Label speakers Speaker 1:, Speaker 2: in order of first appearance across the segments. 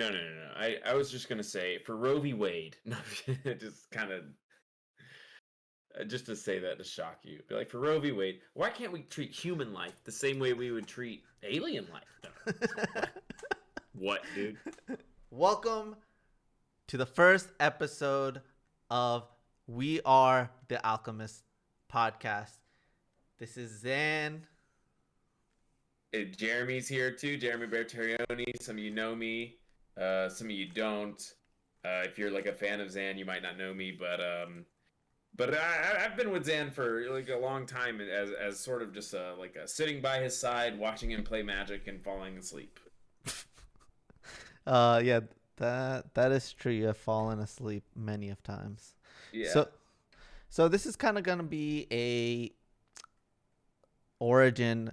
Speaker 1: No. I was just gonna say for Roe v. Wade. No, just kind of just to say that to shock you. Be like for Roe v. Wade, why can't we treat human life the same way we would treat alien life? No. What, dude?
Speaker 2: Welcome to the first episode of We Are the Alchemists podcast. This is Zan.
Speaker 1: Jeremy's here too. Jeremy Bertarioni. Some of you know me. Some of you don't. If you're like a fan of Zan, you might not know me, but I've been with Zan for like a long time as sort of just like sitting by his side, watching him play Magic and falling asleep.
Speaker 2: Yeah, that is true. You have fallen asleep many of times.
Speaker 1: Yeah.
Speaker 2: So this is kind of gonna be a origin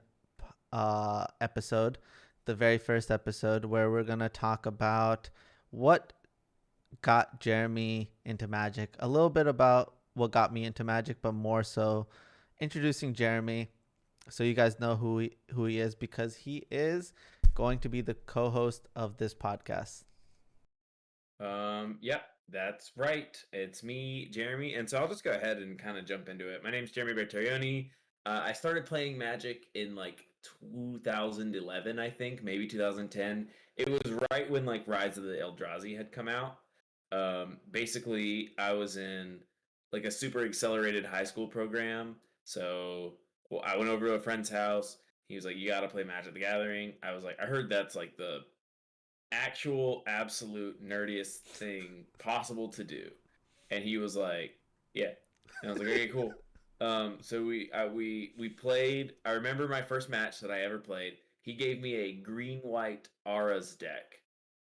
Speaker 2: episode, the very first episode where we're gonna talk about what got Jeremy into Magic, a little bit about what got me into Magic, but more so introducing Jeremy so you guys know who he is, because he is going to be the co-host of this podcast.
Speaker 1: Yep, that's right. It's me, Jeremy, and so I'll just go ahead and kind of jump into it. My name's Jeremy Bertarioni. I started playing Magic in like 2011, I think, maybe 2010. It was right when like Rise of the Eldrazi had come out. Basically, I was in like a super accelerated high school program. So I went over to a friend's house. He was like, "You got to play Magic the Gathering." I was like, "I heard that's like the actual absolute nerdiest thing possible to do," and he was like, "Yeah," and I was like, "Okay, cool." So we played. I remember my first match that I ever played. He gave me a green white auras deck,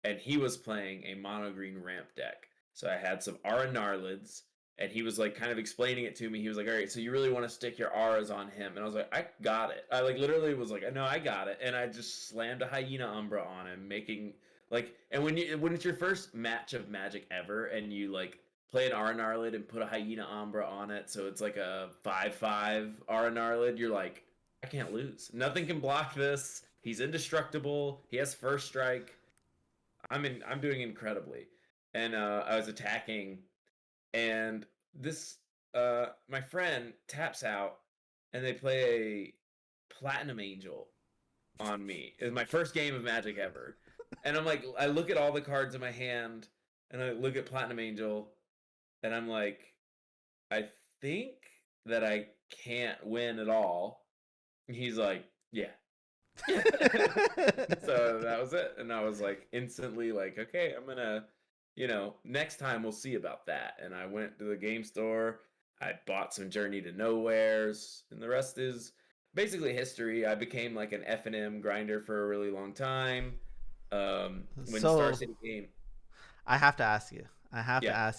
Speaker 1: and he was playing a mono green ramp deck. So I had some aura Narlids, and he was like kind of explaining it to me. He was like, "All right, so you really want to stick your auras on him?" And I was like, "I got it." I like literally was like, "No, I got it," and I just slammed a Hyena Umbra on him, making like. And when it's your first match of Magic ever, and you like play an Aura Narlid and put a Hyena Umbra on it, so it's like a 5/5 Aura Narlid, you're like, I can't lose. Nothing can block this. He's indestructible. He has first strike. I'm doing incredibly. And I was attacking, and this my friend taps out, and they play a Platinum Angel on me. It's my first game of Magic ever. And I'm like, I look at all the cards in my hand, and I look at Platinum Angel, and I'm like, I think that I can't win at all. And he's like, yeah. So that was it. And I was like, instantly like, okay, I'm gonna, next time we'll see about that. And I went to the game store. I bought some Journey to Nowheres, and the rest is basically history. I became like an F&M grinder for a really long time. When Star
Speaker 2: So
Speaker 1: City came,
Speaker 2: I have to ask you.
Speaker 1: yeah.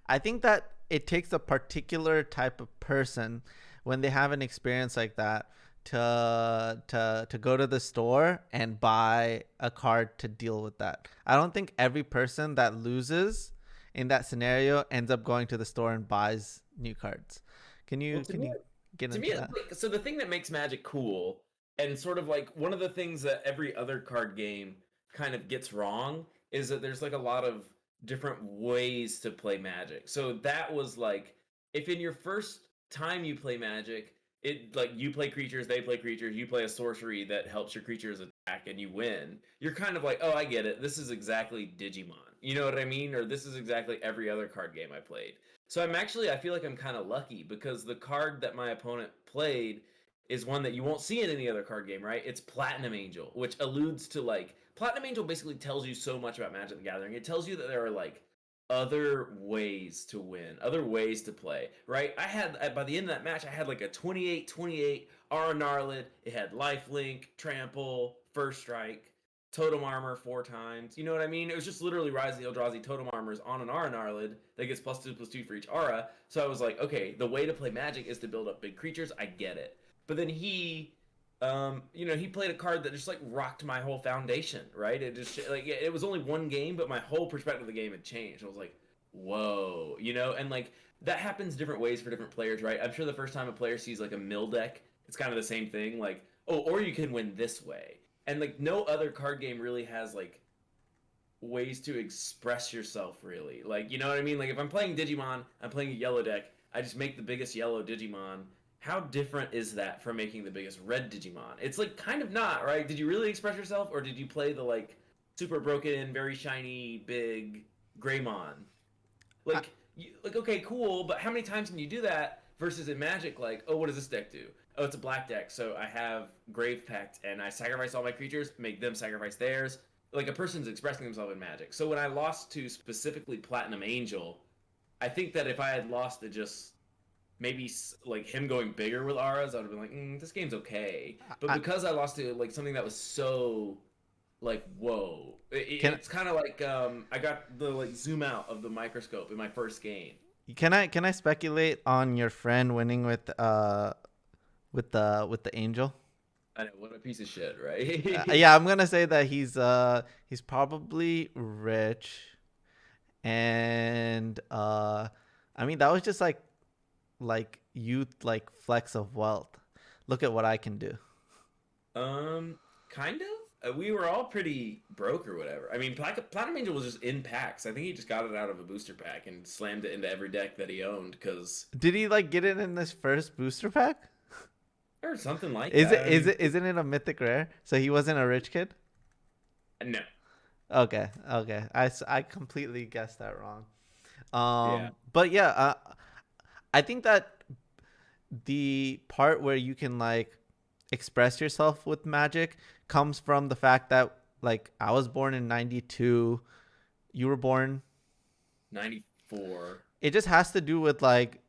Speaker 2: I think that it takes a particular type of person when they have an experience like that to go to the store and buy a card to deal with that. I don't think every person that loses in that scenario ends up going to the store and buys new cards. Can
Speaker 1: Well,
Speaker 2: you get
Speaker 1: to me,
Speaker 2: into that?
Speaker 1: like, so the thing that makes Magic cool, and sort of like one of the things that every other card game kind of gets wrong, is that there's like a lot of different ways to play Magic. So that was like, if in your first time you play Magic, it like you play creatures, they play creatures, you play a sorcery that helps your creatures attack, and you win. You're kind of like, oh, I get it. This is exactly Digimon. You know what I mean? Or this is exactly every other card game I played. So I feel like I'm kind of lucky because the card that my opponent played is one that you won't see in any other card game, right? It's Platinum Angel, which alludes to like Platinum Angel basically tells you so much about Magic the Gathering. It tells you that there are like other ways to win, other ways to play, right? I had by the end of that match, I had like a 28/28 Aura Narlid. It had Lifelink, Trample, First Strike, Totem Armor 4 times. You know what I mean? It was just literally Rise of the Eldrazi Totem Armors on an Aura Narlid that gets +2/+2 for each aura. So I was like, okay, the way to play Magic is to build up big creatures. I get it. But then he played a card that just like rocked my whole foundation, right? It just like it was only one game, but my whole perspective of the game had changed. I was like, whoa, and like that happens different ways for different players, right? I'm sure the first time a player sees like a mill deck, it's kind of the same thing. Like, oh, or you can win this way, and like no other card game really has like ways to express yourself really. Like, you know what I mean? Like if I'm playing Digimon, I'm playing a yellow deck, I just make the biggest yellow Digimon. How different is that from making the biggest red Digimon? It's like kind of not, right? Did you really express yourself or did you play the like super broken, very shiny, big Greymon?
Speaker 2: I,
Speaker 1: Like okay, cool, but how many times can you do that versus in Magic like, oh, what does this deck do? Oh, it's a black deck, so I have Grave Pact and I sacrifice all my creatures, make them sacrifice theirs. Like a person's expressing themselves in Magic. So when I lost to specifically Platinum Angel, I think that if I had lost to just maybe like him going bigger with auras, I would have been like, this game's okay. But
Speaker 2: I,
Speaker 1: because I lost to like something that was so like whoa,
Speaker 2: can
Speaker 1: it's kind of like I got the like zoom out of the microscope in my first game.
Speaker 2: can I speculate on your friend winning with the angel?
Speaker 1: I know what a piece of shit, right?
Speaker 2: Yeah, I'm gonna say that he's probably rich, and I mean that was just like youth like flex of wealth. Look at what I can do.
Speaker 1: Kind of. We were all pretty broke or whatever. I mean, Platinum Angel was just in packs. I think he just got it out of a booster pack and slammed it into every deck that he owned because
Speaker 2: Did he like get it in this first booster pack?
Speaker 1: or something like
Speaker 2: Is
Speaker 1: that.
Speaker 2: it
Speaker 1: I
Speaker 2: is
Speaker 1: mean,
Speaker 2: it isn't it a mythic rare? So he wasn't a rich kid?
Speaker 1: no,
Speaker 2: Okay. I completely guessed that wrong.
Speaker 1: yeah.
Speaker 2: But yeah, I think that the part where you can like express yourself with magic comes from the fact that like I was born in 92, you were born.
Speaker 1: 94.
Speaker 2: It just has to do with like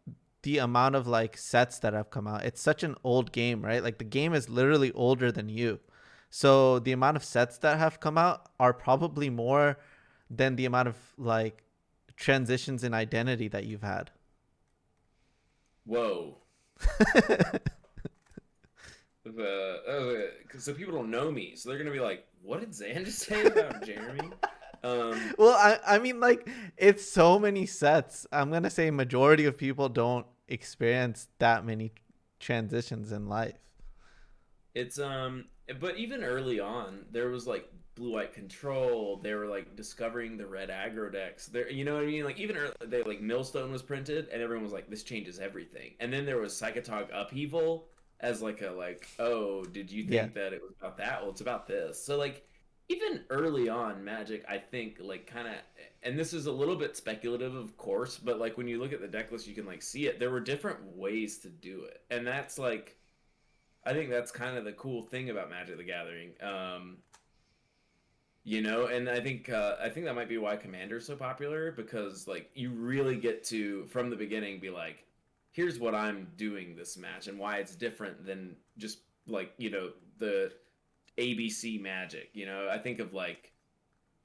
Speaker 2: the amount of like sets that have come out. It's such an old game, right? Like the game is literally older than you. So the amount of sets that have come out are probably more than the amount of like transitions in identity that you've had.
Speaker 1: Whoa. So people don't know me, so they're gonna be like, "What did Zan just say about Jeremy?" Um,
Speaker 2: Well, I mean like it's so many sets. I'm going to say majority of people don't experience that many transitions in life.
Speaker 1: it's but even early on, there was like blue white control. They were like discovering the red aggro decks. There, you know what I mean? Like even early, they like Millstone was printed, and everyone was like, "This changes everything." And then there was Psychotog Upheaval as like a like, "Oh, did you
Speaker 2: Yeah.
Speaker 1: think that it was about that? Well, it's about this." So like even early on, Magic, I think like kind of, and this is a little bit speculative, of course, but like when you look at the deck list, you can like see it. There were different ways to do it, and that's like I think that's kind of the cool thing about Magic the Gathering. And I think that might be why Commander's so popular because like you really get to from the beginning be like, here's what I'm doing this match and why it's different than just like the ABC Magic. I think of like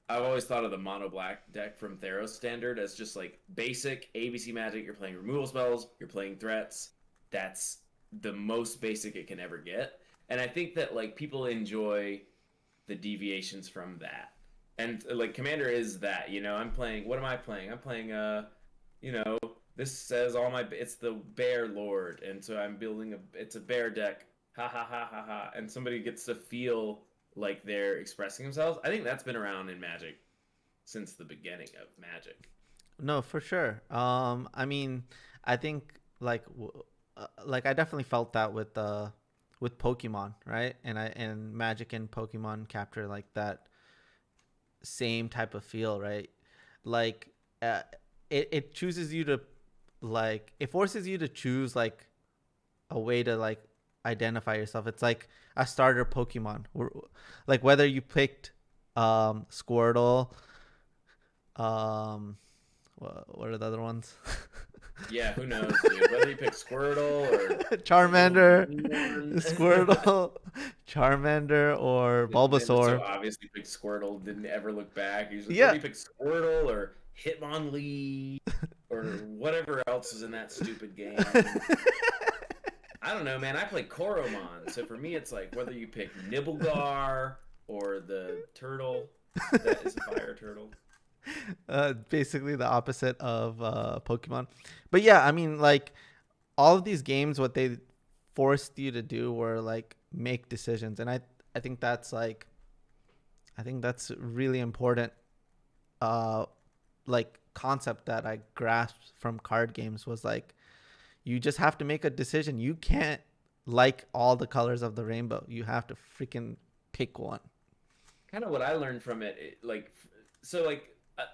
Speaker 1: I've always thought of the mono black deck from Theros Standard as just like basic ABC Magic. You're playing removal spells, you're playing threats. That's the most basic it can ever get. And I think that like people enjoy the deviations from that. And like Commander is that, I'm playing what am I playing? I'm playing you know, this says all my it's the Bear Lord and so I'm building it's a bear deck. Ha ha ha ha ha and somebody gets to feel like they're expressing themselves. I think that's been around in Magic since the beginning of Magic.
Speaker 2: No, for sure. I mean, I think like I definitely felt that with Pokemon, right? And Magic and Pokemon capture like that same type of feel, right? Like uh, it chooses you to like it forces you to choose like a way to like identify yourself. It's like a starter Pokemon. Like whether you picked Squirtle, um what are the other ones?
Speaker 1: Yeah, who knows, dude? Whether you pick Squirtle or the little
Speaker 2: Charmander,
Speaker 1: green one.
Speaker 2: Squirtle, Charmander, or
Speaker 1: Man, that's so
Speaker 2: Bulbasaur.
Speaker 1: obvious he picked Squirtle, didn't ever look back. He's like, whether
Speaker 2: Yeah.
Speaker 1: you pick Squirtle or Hitmonlee or whatever else is in that stupid game. I don't know, man. I play Koromon, so for me, it's like whether you pick Nibblegar or the turtle that is a fire turtle.
Speaker 2: Basically the opposite of Pokemon. But yeah, I mean, like all of these games, what they forced you to do were like make decisions, and I think that's like I think that's really important uh like concept that I grasped from card games was like you just have to make a decision. You can't like all the colors of the rainbow. You have to freaking pick one.
Speaker 1: Kind of what I learned from it, like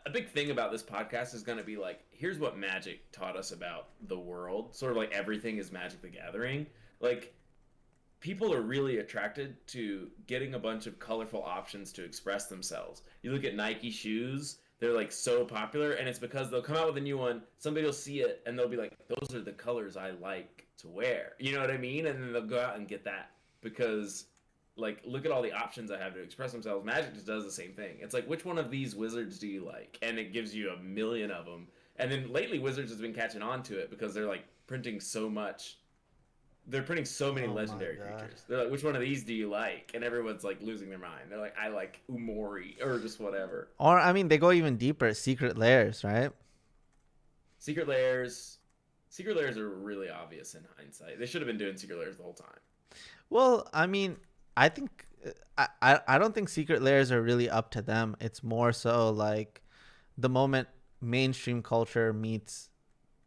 Speaker 1: a big thing about this podcast is going to be like, here's what Magic taught us about the world. Sort of like everything is Magic the Gathering. Like people are really attracted to getting a bunch of colorful options to express themselves. You look at Nike shoes, they're like so popular, and it's because they'll come out with a new one, somebody will see it, and they'll be like, those are the colors I like to wear. You know what I mean? And then they'll go out and get that because, like, look at all the options I have to express themselves. Magic just does the same thing. It's like, which one of these wizards do you like? And it gives you a million of them. And then lately, Wizards has been catching on to it because they're like printing so much, they're printing so many
Speaker 2: Oh my
Speaker 1: legendary
Speaker 2: god.
Speaker 1: creatures. They're like, which one of these do you like? And everyone's like losing their mind. They're like, I like Umori or just whatever.
Speaker 2: Or I mean, they go even deeper. Secret layers, right?
Speaker 1: Secret layers, secret layers are really obvious in hindsight. They should have been doing secret layers the whole time.
Speaker 2: Well, I mean, I think I don't think secret layers are really up to them. It's more so like the moment mainstream culture meets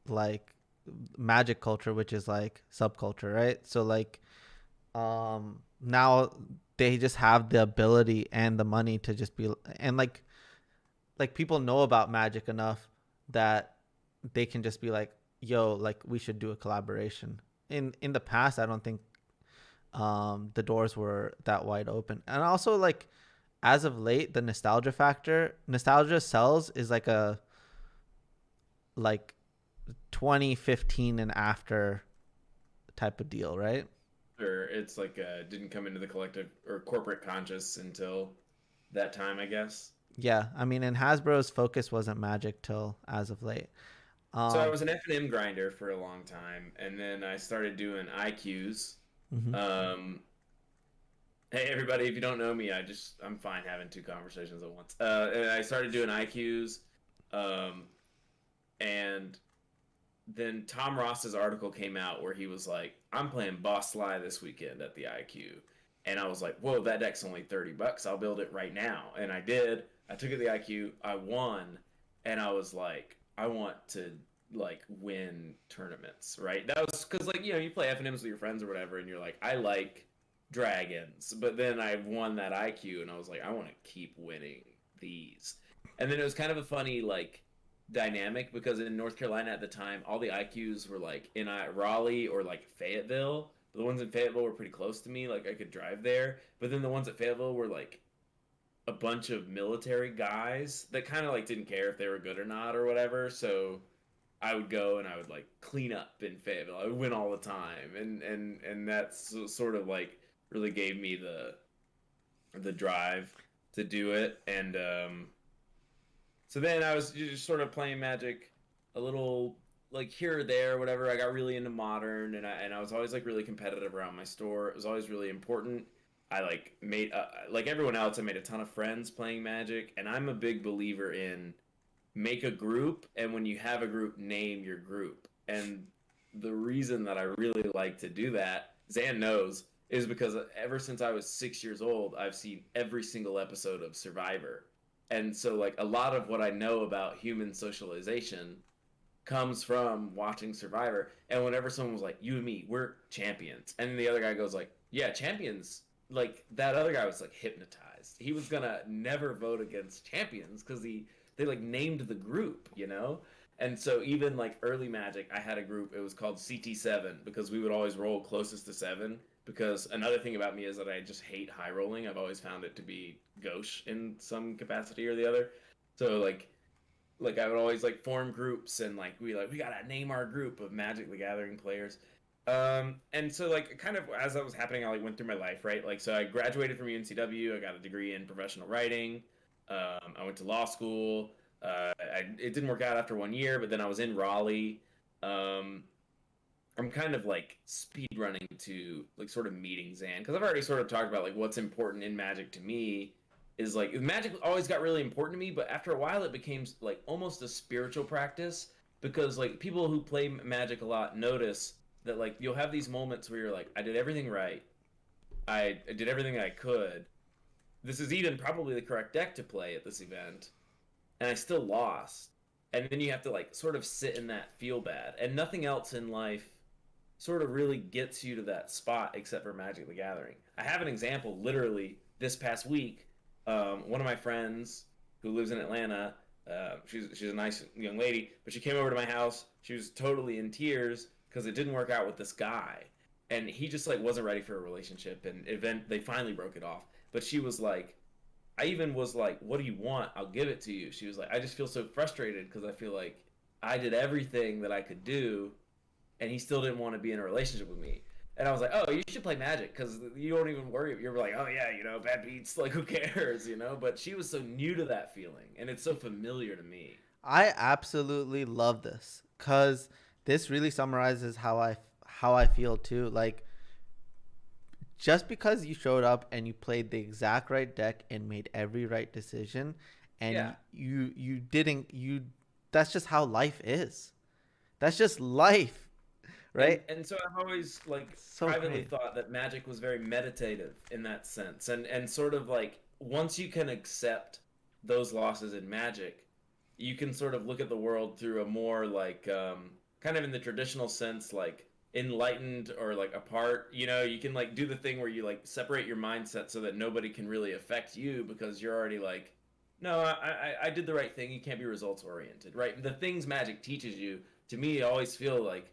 Speaker 2: like magic culture, which is like subculture, right? So like now they just have the ability and the money to just be and like people know about magic enough that they can just be like, yo, like we should do a collaboration. In the past, I don't think the doors were that wide open. And also like as of late, the nostalgia sells is like a like 2015 and after type of deal, right?
Speaker 1: Or it's like didn't come into the collective or corporate conscious until that time, I guess.
Speaker 2: Yeah, I mean, and Hasbro's focus wasn't magic till as of late.
Speaker 1: So I
Speaker 2: Um,
Speaker 1: was an F&M grinder for a long time, and then I started doing IQs.
Speaker 2: mhm.
Speaker 1: Um, hey everybody, if you don't know me, I'm fine having two conversations at once. And I started doing IQs, um, and then Tom Ross's article came out where he was like, "I'm playing Boss Sly this weekend at the IQ," and I was like, "Whoa, that deck's only $30. I'll build it right now." And I did. I took it to the IQ. I won, and I was like, "I want to like win tournaments, right?" That was because like you play FNMs with your friends or whatever, and you're like, "I like dragons," but then I won that IQ, and I was like, "I want to keep winning these." And then it was kind of a funny like dynamic because in North Carolina at the time, all the IQs were like in Raleigh or like Fayetteville. The ones in Fayetteville were pretty close to me, like I could drive there. But then the ones at Fayetteville were like a bunch of military guys that kind of like didn't care if they were good or not or whatever. So I would go and I would like clean up in Fayetteville. I would win all the time, and that's sort of like really gave me the drive to do it. And so then I was just sort of playing Magic a little like here or there, whatever. I got really into Modern, and I was always like really competitive around my store. It was always really important. I like made like everyone else. I made a ton of friends playing Magic, and I'm a big believer in make a group, and when you have a group, name your group. And the reason that I really like to do that, Zan knows, is because ever since I was 6 years old, I've seen every single episode of Survivor. And so, like, a lot of what I know about human socialization comes from watching Survivor. And whenever someone was like, "You and me, we're champions," and then the other guy goes like, "Yeah, champions." Like that other guy was like hypnotized. He was gonna never vote against champions because they like named the group. And so even like early Magic, I had a group. It was called CT7 because we would always roll closest to seven. Because another thing about me is that I just hate high rolling. I've always found it to be gauche in some capacity or the other. So like I would always like form groups and like we gotta name our group of Magic the Gathering players. And so like kind of as that was happening, I like went through my life, right? Like so I graduated from UNCW, I got a degree in professional writing. I went to law school. It didn't work out after 1 year, but then I was in Raleigh. Um, I'm kind of like speed running to like sort of meeting Zan because I've already sort of talked about like what's important in Magic to me is like Magic always got really important to me, but after a while it became like almost a spiritual practice because like people who play Magic a lot notice that like you'll have these moments where you're like, I did everything right, I did everything I could. This is even probably the correct deck to play at this event, and I still lost. And then you have to like sort of sit in that feel bad, and nothing else in life sort of really gets you to that spot except for Magic the Gathering. I have an example literally this past week. One of my friends who lives in Atlanta, she's a nice young lady, but she came over to my house. She was totally in tears because it didn't work out with this guy, and he just like wasn't ready for a relationship. And event they finally broke it off. But she was like, I even was like, "What do you want? I'll give it to you." She was like, "I just feel so frustrated because I feel like I did everything that I could do, and he still didn't want to be in a relationship with me." And I was like, "Oh, you should play Magic because you don't even worry. You're like, oh yeah, bad beats. Like, who cares, But she was so new to that feeling, and it's so familiar to me.
Speaker 2: I absolutely love this because this really summarizes how I feel too. Like, just because you showed up and you played the exact right deck and made every right decision, and
Speaker 1: Yeah,
Speaker 2: you didn't you that's just how life is. That's just life,
Speaker 1: and
Speaker 2: right?
Speaker 1: and so I've always like
Speaker 2: So
Speaker 1: privately
Speaker 2: great.
Speaker 1: thought that Magic was very meditative in that sense, and sort of like once you can accept those losses in Magic, you can sort of look at the world through a more like kind of in the traditional sense like enlightened or like apart. You can like do the thing where you like separate your mindset so that nobody can really affect you because you're already like, no, I did the right thing. You can't be results oriented, right? The things Magic teaches you, to me, I always feel like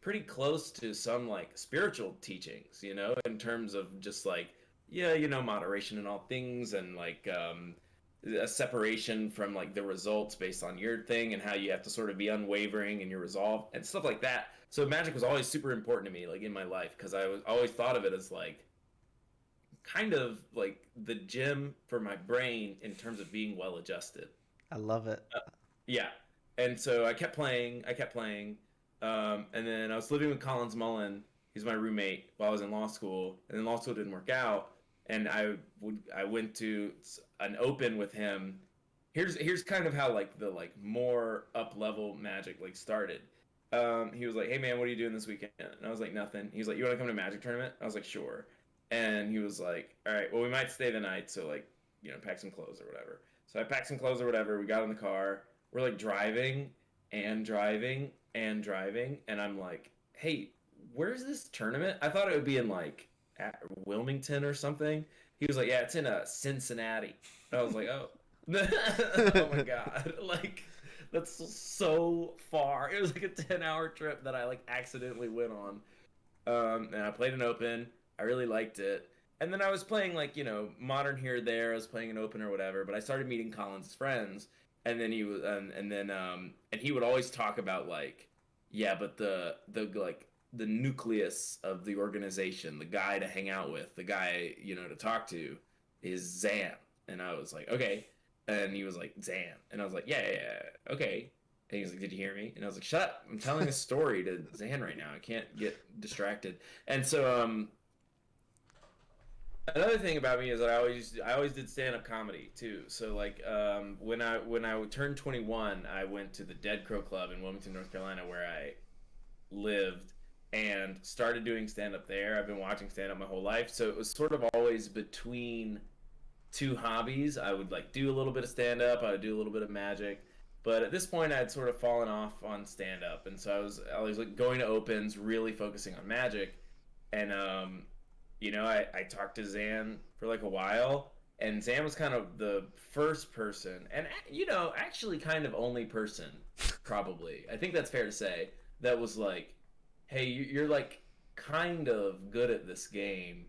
Speaker 1: pretty close to some like spiritual teachings, in terms of just like, yeah, moderation in all things, and like a separation from like the results based on your thing, and how you have to sort of be unwavering in your resolve and stuff like that. So Magic was always super important to me, like in my life, because I was always thought of it as like kind of like the gym for my brain in terms of being well adjusted.
Speaker 2: I love it.
Speaker 1: uh, yeah. And so I kept playing. And then I was living with Collins Mullen. He's my roommate while I was in law school, and then law school didn't work out. And I went to an open with him. Here's kind of how like the like more up level Magic like started. He was like, "Hey man, what are you doing this weekend?" And I was like, "Nothing." He was like, "You want to come to Magic tournament?" I was like, "Sure." And he was like, "All right, well we might stay the night, so like pack some clothes or whatever." So I packed some clothes or whatever. We got in the car. We're like driving and driving and driving, and I'm like, "Hey, where's this tournament? I thought it would be in like at Wilmington or something." He was like, "Yeah, it's in Cincinnati." And I was like, "Oh, oh my god!" Like that's so far. It was like a 10-hour trip that I like accidentally went on. And I played an open. I really liked it. And then I was playing like modern here or there. I was playing an open or whatever. But I started meeting Colin's friends, and then he was and he would always talk about like, yeah, but the like the nucleus of the organization, the guy to hang out with, the guy to talk to, is Zan. And I was like, okay. And he was like, Zan. And I was like, yeah, yeah, yeah, okay. And he was like, "Did you hear me?" And I was like, "Shut up! I'm telling a story to Zan right now. I can't get distracted." And so, another thing about me is that I always did stand up comedy too. So like, when I turned 21, I went to the Dead Crow Club in Wilmington, North Carolina, where I lived, and started doing stand up there. I've been watching stand up my whole life, so it was sort of always between two hobbies. I would like do a little bit of stand up, I would do a little bit of Magic. But at this point, I'd sort of fallen off on stand up, and so I was like going to opens, really focusing on Magic. And I talked to Zan for like a while, and Zan was kind of the first person, and actually kind of only person, probably. I think that's fair to say, that was like, "Hey, you're like kind of good at this game.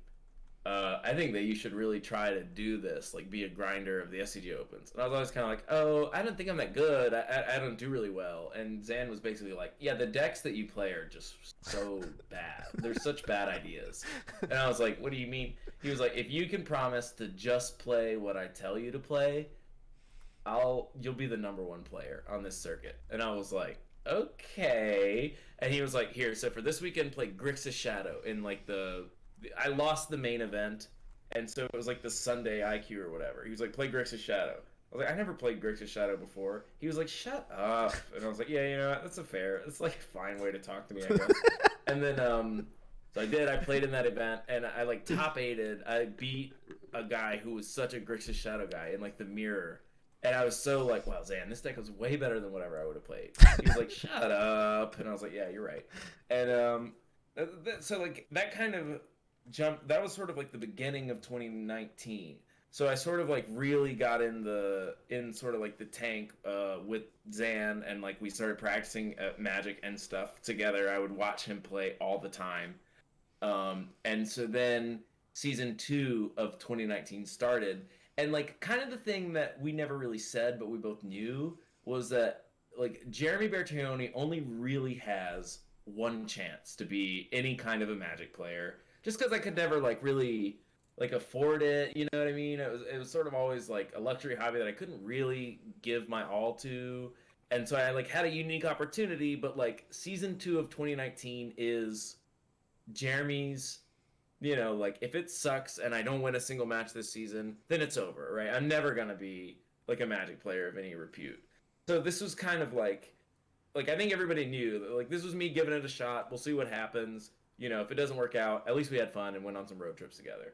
Speaker 1: I think that you should really try to do this, like be a grinder of the SCG Opens." And I was always kind of like, "Oh, I don't think I'm that good. I don't do really well." And Zan was basically like, "Yeah, the decks that you play are just so bad. They're such bad ideas." And I was like, "What do you mean?" He was like, "If you can promise to just play what I tell you to play, you'll be the number one player on this circuit." And I was like, "Okay." And he was like, "Here, so for this weekend, play Grixis Shadow in like I lost the main event, and so it was like the Sunday IQ or whatever." He was like, "Play Grixis Shadow." I was like, "I never played Grixis Shadow before." He was like, "Shut up." And I was like, "Yeah, that's a fair, that's like a fine way to talk to me, I guess." And then so I did. I played in that event, and I like top 8'd. I beat a guy who was such a Grixis Shadow guy in like the mirror, And I was so like, wow, Zan, this deck was way better than whatever I would have played. He was like, shut up. And I was like, yeah, you're right. And so like that kind of jump, that was sort of like the beginning of 2019. So I sort of like really got in sort of like the tank with Zan, and like we started practicing Magic and stuff together. I would watch him play all the time. And so then season 2 of 2019 started, and like kind of the thing that we never really said, but we both knew was that like Jeremy Bertarioni only really has one chance to be any kind of a Magic player, just because I could never like really like afford it. You know what I mean? It was sort of always like a luxury hobby that I couldn't really give my all to. And so I like had a unique opportunity, but like season 2 of 2019 is Jeremy's, like if it sucks and I don't win a single match this season, then it's over, right? I'm never gonna be like a Magic player of any repute. So this was kind of like I think everybody knew that like this was me giving it a shot. We'll see what happens. If it doesn't work out, at least we had fun and went on some road trips together.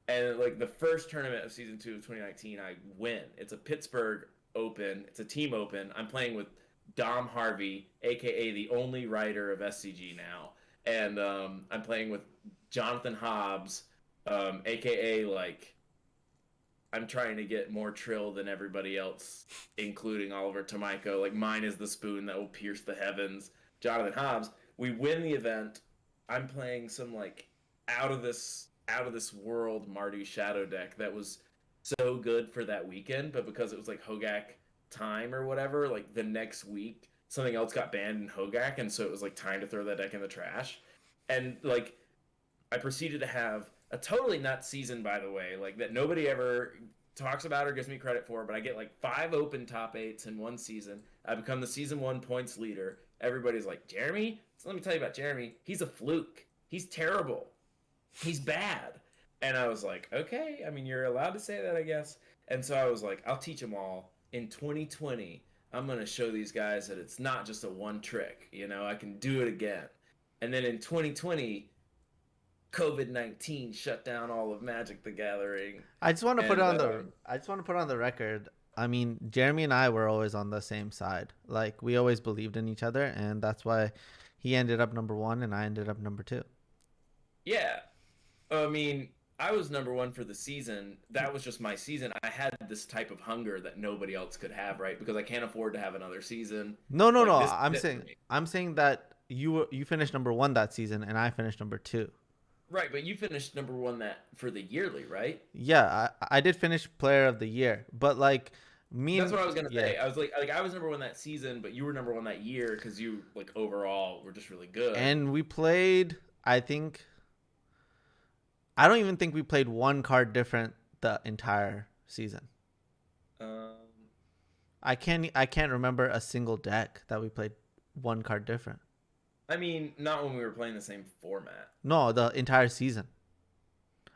Speaker 1: And like the first tournament of season 2 of 2019, I win. It's a Pittsburgh Open. It's a team open. I'm playing with Dom Harvey, aka the only writer of SCG now, and I'm playing with Jonathan Hobbs, aka like I'm trying to get more trill than everybody else, including Oliver Tomiko. Like mine is the spoon that will pierce the heavens. Jonathan Hobbs. We win the event. I'm playing some like out of this world Mardu Shadow deck that was so good for that weekend, but because it was like Hogak time or whatever, like the next week something else got banned in Hogak, and so it was like time to throw that deck in the trash. And like I proceeded to have a totally nuts season, by the way, like that nobody ever talks about or gives me credit for, but I get like 5 open top 8s in one season. I become the season 1 points leader. Everybody's like, Jeremy? So let me tell you about Jeremy. He's a fluke. He's terrible. He's bad. And I was like, okay, I mean, you're allowed to say that, I guess. And so I was like, I'll teach them all. In 2020, I'm going to show these guys that it's not just a one trick. I can do it again. And then in 2020, COVID-19 shut down all of Magic the Gathering.
Speaker 2: I just want to put it
Speaker 1: And
Speaker 2: on the I just want to put on the record. I mean, Jeremy and I were always on the same side. Like we always believed in each other, and that's why he ended up number 1 and I ended up number 2.
Speaker 1: yeah, I mean, I was number 1 for the season. That was just my season. I had this type of hunger that nobody else could have, right? Because I can't afford to have another season.
Speaker 2: No, no,
Speaker 1: Like
Speaker 2: no.
Speaker 1: this is
Speaker 2: I'm
Speaker 1: it for
Speaker 2: saying
Speaker 1: me.
Speaker 2: that you finished number 1 that season and I finished number 2.
Speaker 1: Right, but you finished number 1 that for the yearly, right?
Speaker 2: Yeah, I did finish player of the year, but like me
Speaker 1: That's
Speaker 2: and
Speaker 1: what I was gonna
Speaker 2: yeah,
Speaker 1: say. I was like I was number 1 that season, but you were number 1 that year because you like overall were just really good.
Speaker 2: and we played. I don't even think we played one card different the entire season.
Speaker 1: Um,
Speaker 2: I can't remember a single deck that we played one card different.
Speaker 1: I mean, not when we were playing the same format.
Speaker 2: No, the entire season.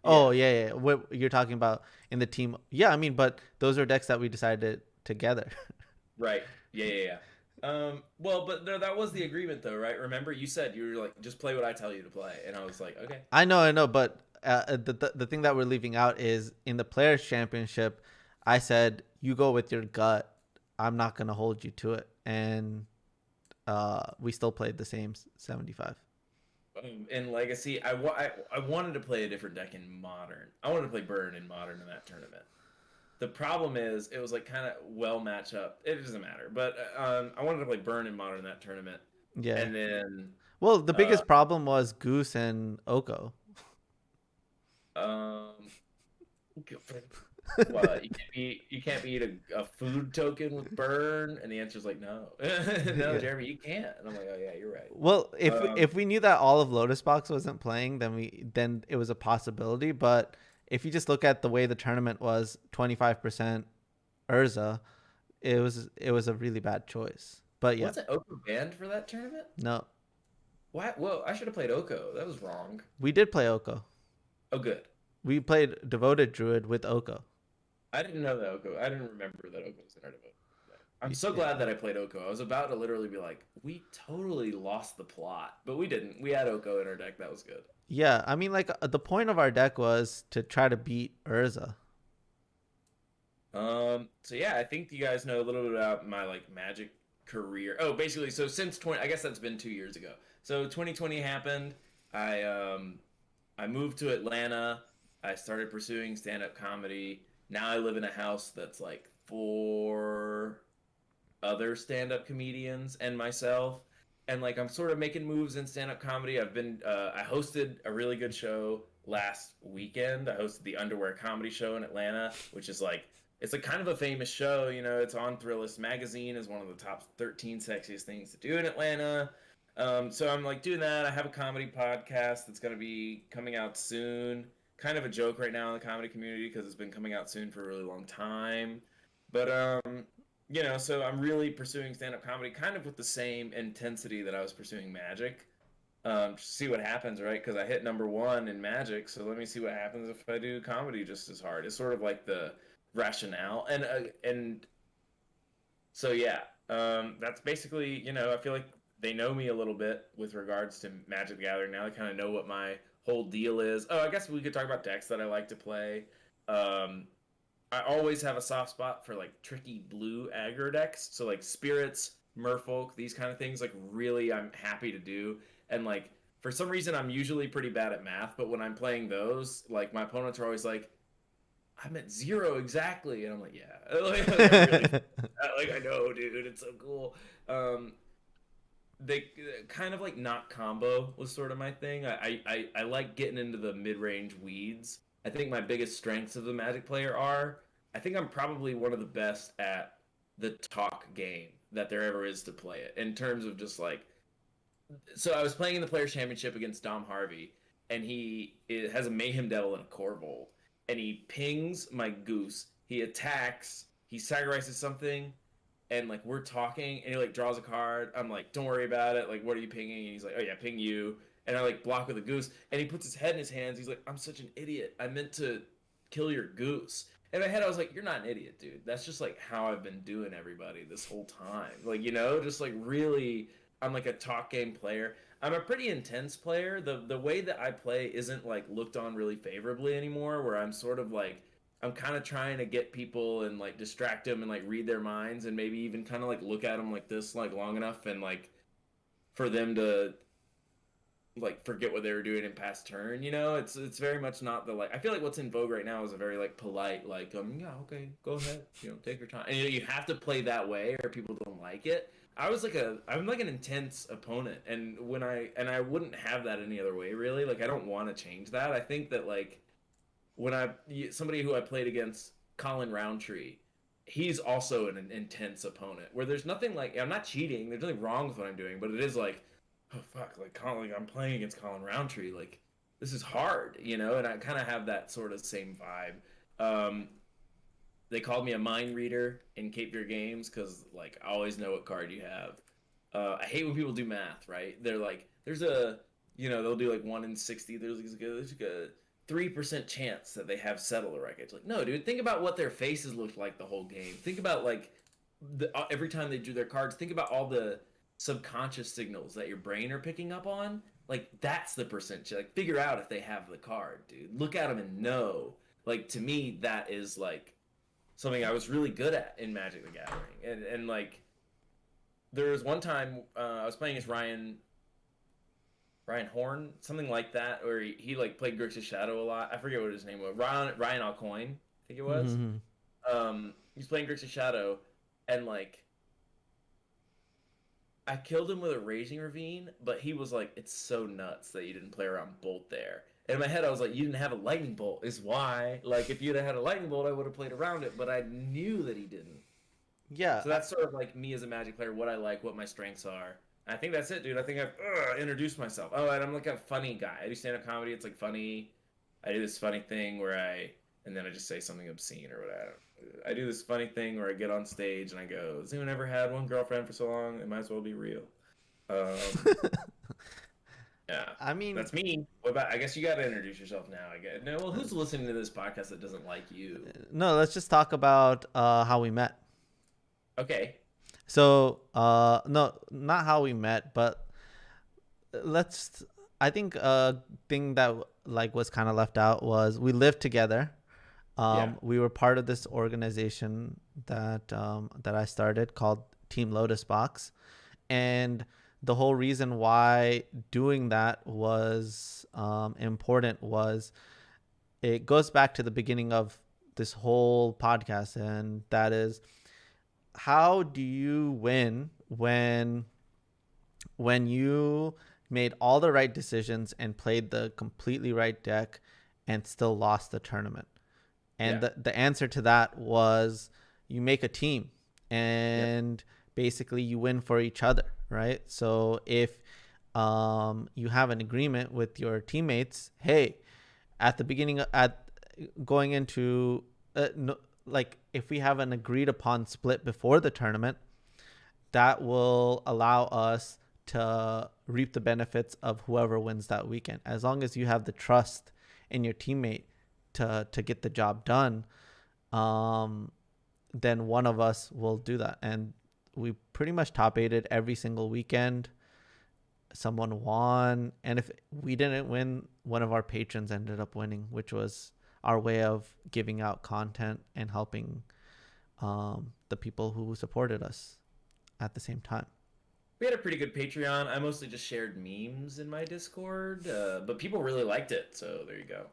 Speaker 2: Oh
Speaker 1: Yeah,
Speaker 2: yeah, yeah. What you're talking about in the team? Yeah, I mean, but those are decks that we decided together.
Speaker 1: right. Yeah, yeah, yeah. Well, but no, that was the agreement though, right? Remember, you said you were like, just play what I tell you to play, and I was like, okay.
Speaker 2: I know, but the thing that we're leaving out is in the Players Championship, I said you go with your gut. I'm not gonna hold you to it, and we still played the same 75.
Speaker 1: In Legacy, I wanted to play a different deck in Modern. I wanted to play Burn in Modern in that tournament. The problem is, it was like kind of well match up. It doesn't matter, but I wanted to play Burn in Modern in that tournament,
Speaker 2: Yeah.
Speaker 1: and then
Speaker 2: Well, the
Speaker 1: uh,
Speaker 2: biggest problem was Goose and Oko.
Speaker 1: um, what you can't eat a food token with Burn, and the answer's like no, no,
Speaker 2: Yeah.
Speaker 1: Jeremy, you can't. And I'm like, oh yeah, you're right.
Speaker 2: Well,
Speaker 1: Um,
Speaker 2: if we knew that all of Lotus Box wasn't playing, then it was a possibility. But if you just look at the way the tournament was, 25% Urza, it was a really bad choice. But yeah,
Speaker 1: wasn't Oko banned for that tournament?
Speaker 2: no,
Speaker 1: What? Well, I should have played Oko. That was wrong.
Speaker 2: we did play Oko.
Speaker 1: Oh, good.
Speaker 2: We played Devoted Druid with Oko.
Speaker 1: I didn't know that Oko. I didn't remember that Oko was in our devote. I'm so
Speaker 2: Yeah.
Speaker 1: glad that I played Oko. I was about to literally be like, we totally lost the plot, but we didn't. We had Oko in our deck. That was good.
Speaker 2: Yeah, I mean, like the point of our deck was to try to beat Urza.
Speaker 1: So yeah, I think you guys know a little bit about my like Magic career. Oh, basically, so since 20, I guess that's been 2 years ago. So 2020 happened. I moved to Atlanta. I started pursuing stand-up comedy. Now I live in a house that's like four other stand-up comedians and myself, and like I'm sort of making moves in stand-up comedy. I hosted a really good show last weekend. I hosted the Underwear Comedy Show in Atlanta, which is like it's a kind of a famous show. It's on Thrillist magazine as one of the top 13 sexiest things to do in Atlanta. So I'm like doing that. I have a comedy podcast that's going to be coming out soon. Kind of a joke right now in the comedy community because it's been coming out soon for a really long time. But so I'm really pursuing stand-up comedy kind of with the same intensity that I was pursuing Magic. See what happens, right? Because I hit number one in Magic, so let me see what happens if I do comedy just as hard. It's sort of like the rationale, and so yeah, that's basically I feel like they know me a little bit with regards to Magic the Gathering now. They kind of know what my whole deal is. Oh, I guess we could talk about decks that I like to play. Um, I always have a soft spot for like tricky blue aggro decks. So like spirits, merfolk, these kind of things, like really I'm happy to do. And like for some reason I'm usually pretty bad at math, but when I'm playing those, like my opponents are always like, I'm at zero exactly. And I'm like, yeah. like I'm really like I know, dude, it's so cool. Um they kind of like not combo was sort of my thing. I like getting into the mid range weeds. I think my biggest strengths of the Magic player are I think I'm probably one of the best at the talk game that there ever is to play it in terms of just like. So I was playing in the Players Championship against Dom Harvey, and it has a Mayhem Devil and a Corvold, and he pings my Goose. He attacks. He sacrifices something, and like we're talking and he like draws a card. I'm like, don't worry about it, like what are you pinging? And he's like, oh yeah, ping you. And I like block with a goose, and he puts his head in his hands. He's like, I'm such an idiot, I meant to kill your goose. In my head I was like, you're not an idiot, dude, that's just like how I've been doing everybody this whole time, like just like really. I'm like a talk game player. I'm a pretty intense player. The way that I play isn't like looked on really favorably anymore, where I'm sort of like I'm kind of trying to get people and like distract them and like read their minds and maybe even kind of like look at them like this like long enough and like for them to like forget what they were doing in past turn. It's very much not the like I feel like what's in vogue right now is a very like polite like yeah, okay, go ahead, take your time. And you have to play that way or people don't like it. I'm like an intense opponent, and I wouldn't have that any other way really. Like I don't want to change that. I think that like when I somebody who I played against, Colin Roundtree, he's also an intense opponent where there's nothing like I'm not cheating. There's nothing wrong with what I'm doing, but it is like, oh fuck, like Colin, like, I'm playing against Colin Roundtree, like this is hard, and I kind of have that sort of same vibe. They called me a mind reader in Cape Fear Games because like I always know what card you have. I hate when people do math, right? They're like, there's a, they'll do like 1 in 60. There's like a 3% chance that they have Settle a Wreckage. Like, no, dude, think about what their faces looked like the whole game. Think about like every time they drew their cards. Think about all the subconscious signals that your brain are picking up on. Like that's the percent. Like figure out if they have the card, dude. Look at them and know. Like to me, that is like something I was really good at in Magic the Gathering. And like there was one time I was playing as Ryan Horn, something like that, where he like played Grixis Shadow a lot. I forget what his name was. Ryan Alcoin, I think it was.
Speaker 2: Mhm.
Speaker 1: He's playing Grixis Shadow, and like I killed him with a Raging Ravine, but he was like, "It's so nuts that you didn't play around Bolt there." And in my head, I was like, "You didn't have a Lightning Bolt, is why." Like, if you'd have had a Lightning Bolt, I would have played around it, but I knew that he didn't.
Speaker 2: Yeah,
Speaker 1: So that's sort of like me as a Magic player, what I like, what my strengths are. I think that's it, dude. I think I've introduced myself. Oh, and I'm like a funny guy. I do stand-up comedy. It's like funny. I do this funny thing where and then I just say something obscene or whatever. I do this funny thing where I get on stage and I go, "Has anyone ever had one girlfriend for so long? It might as well be real." Um, yeah,
Speaker 2: I mean,
Speaker 1: that's me. What about? I guess you got to introduce yourself now. I guess. No, well, who's listening to this podcast that doesn't like you?
Speaker 2: no, let's just talk about how we met.
Speaker 1: Okay.
Speaker 2: So, no, not how we met, but let's. I think a thing that like was kind of left out was we lived together,
Speaker 1: Yeah.
Speaker 2: We were part of this organization that I started called Team Lotus Box, and the whole reason why doing that was important was it goes back to the beginning of this whole podcast, and that is, how do you win when you made all the right decisions and played the completely right deck and still lost the tournament? And
Speaker 1: Yeah.
Speaker 2: the answer to that was you make a team
Speaker 1: Yep.
Speaker 2: and basically you win for each other, right? So if you have an agreement with your teammates, hey, at the beginning, at going into no, like if we have an agreed upon split before the tournament, that will allow us to reap the benefits of whoever wins that weekend. As long as you have the trust in your teammate to get the job done, um, then one of us will do that. And we pretty much top eighted every single weekend. Someone won, and if we didn't win, one of our patrons ended up winning, which was our way of giving out content and helping the people who supported us at the same time.
Speaker 1: We had a pretty good Patreon. I mostly just shared memes in my Discord, but people really liked it. So there you go.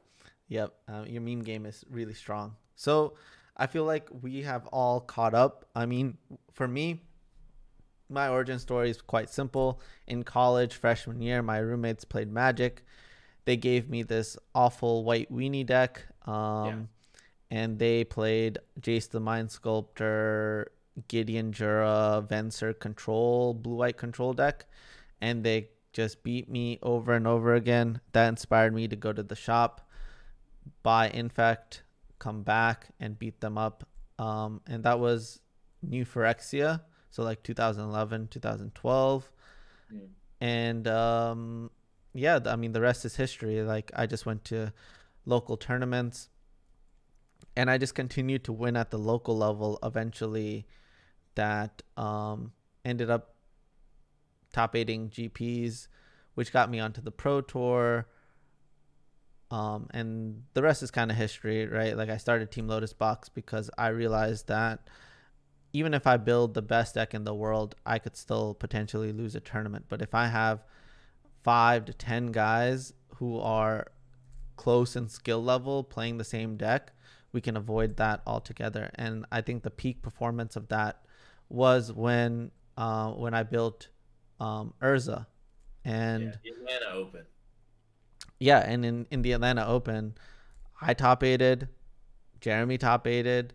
Speaker 2: Yep, your meme game is really strong. So I feel like we have all caught up. I mean, for me, my origin story is quite simple. In college, freshman year, my roommates played Magic. They gave me this awful white weenie deck,
Speaker 1: Yeah.
Speaker 2: and they played Jace the Mind Sculptor, Gideon Jura, Venser Control, blue white control deck, and they just beat me over and over again. That inspired me to go to the shop, buy Infect, come back and beat them up. And that was New Phyrexia, so like 2011, 2012.
Speaker 1: Mm.
Speaker 2: And yeah, I mean, the rest is history. Like, I just went to local tournaments and I just continued to win at the local level. Eventually, that ended up top eighting GPs, which got me onto the Pro Tour. And the rest is kind of history, right? Like, I started Team Lotus Box because I realized that even if I build the best deck in the world, I could still potentially lose a tournament. But if I have 5 to 10 guys who are close in skill level playing the same deck, we can avoid that altogether. And I think the peak performance of that was when I built Urza.
Speaker 1: Yeah.
Speaker 2: And
Speaker 1: The Atlanta Open.
Speaker 2: yeah, and in the Atlanta Open, I top aided, Jeremy top aided,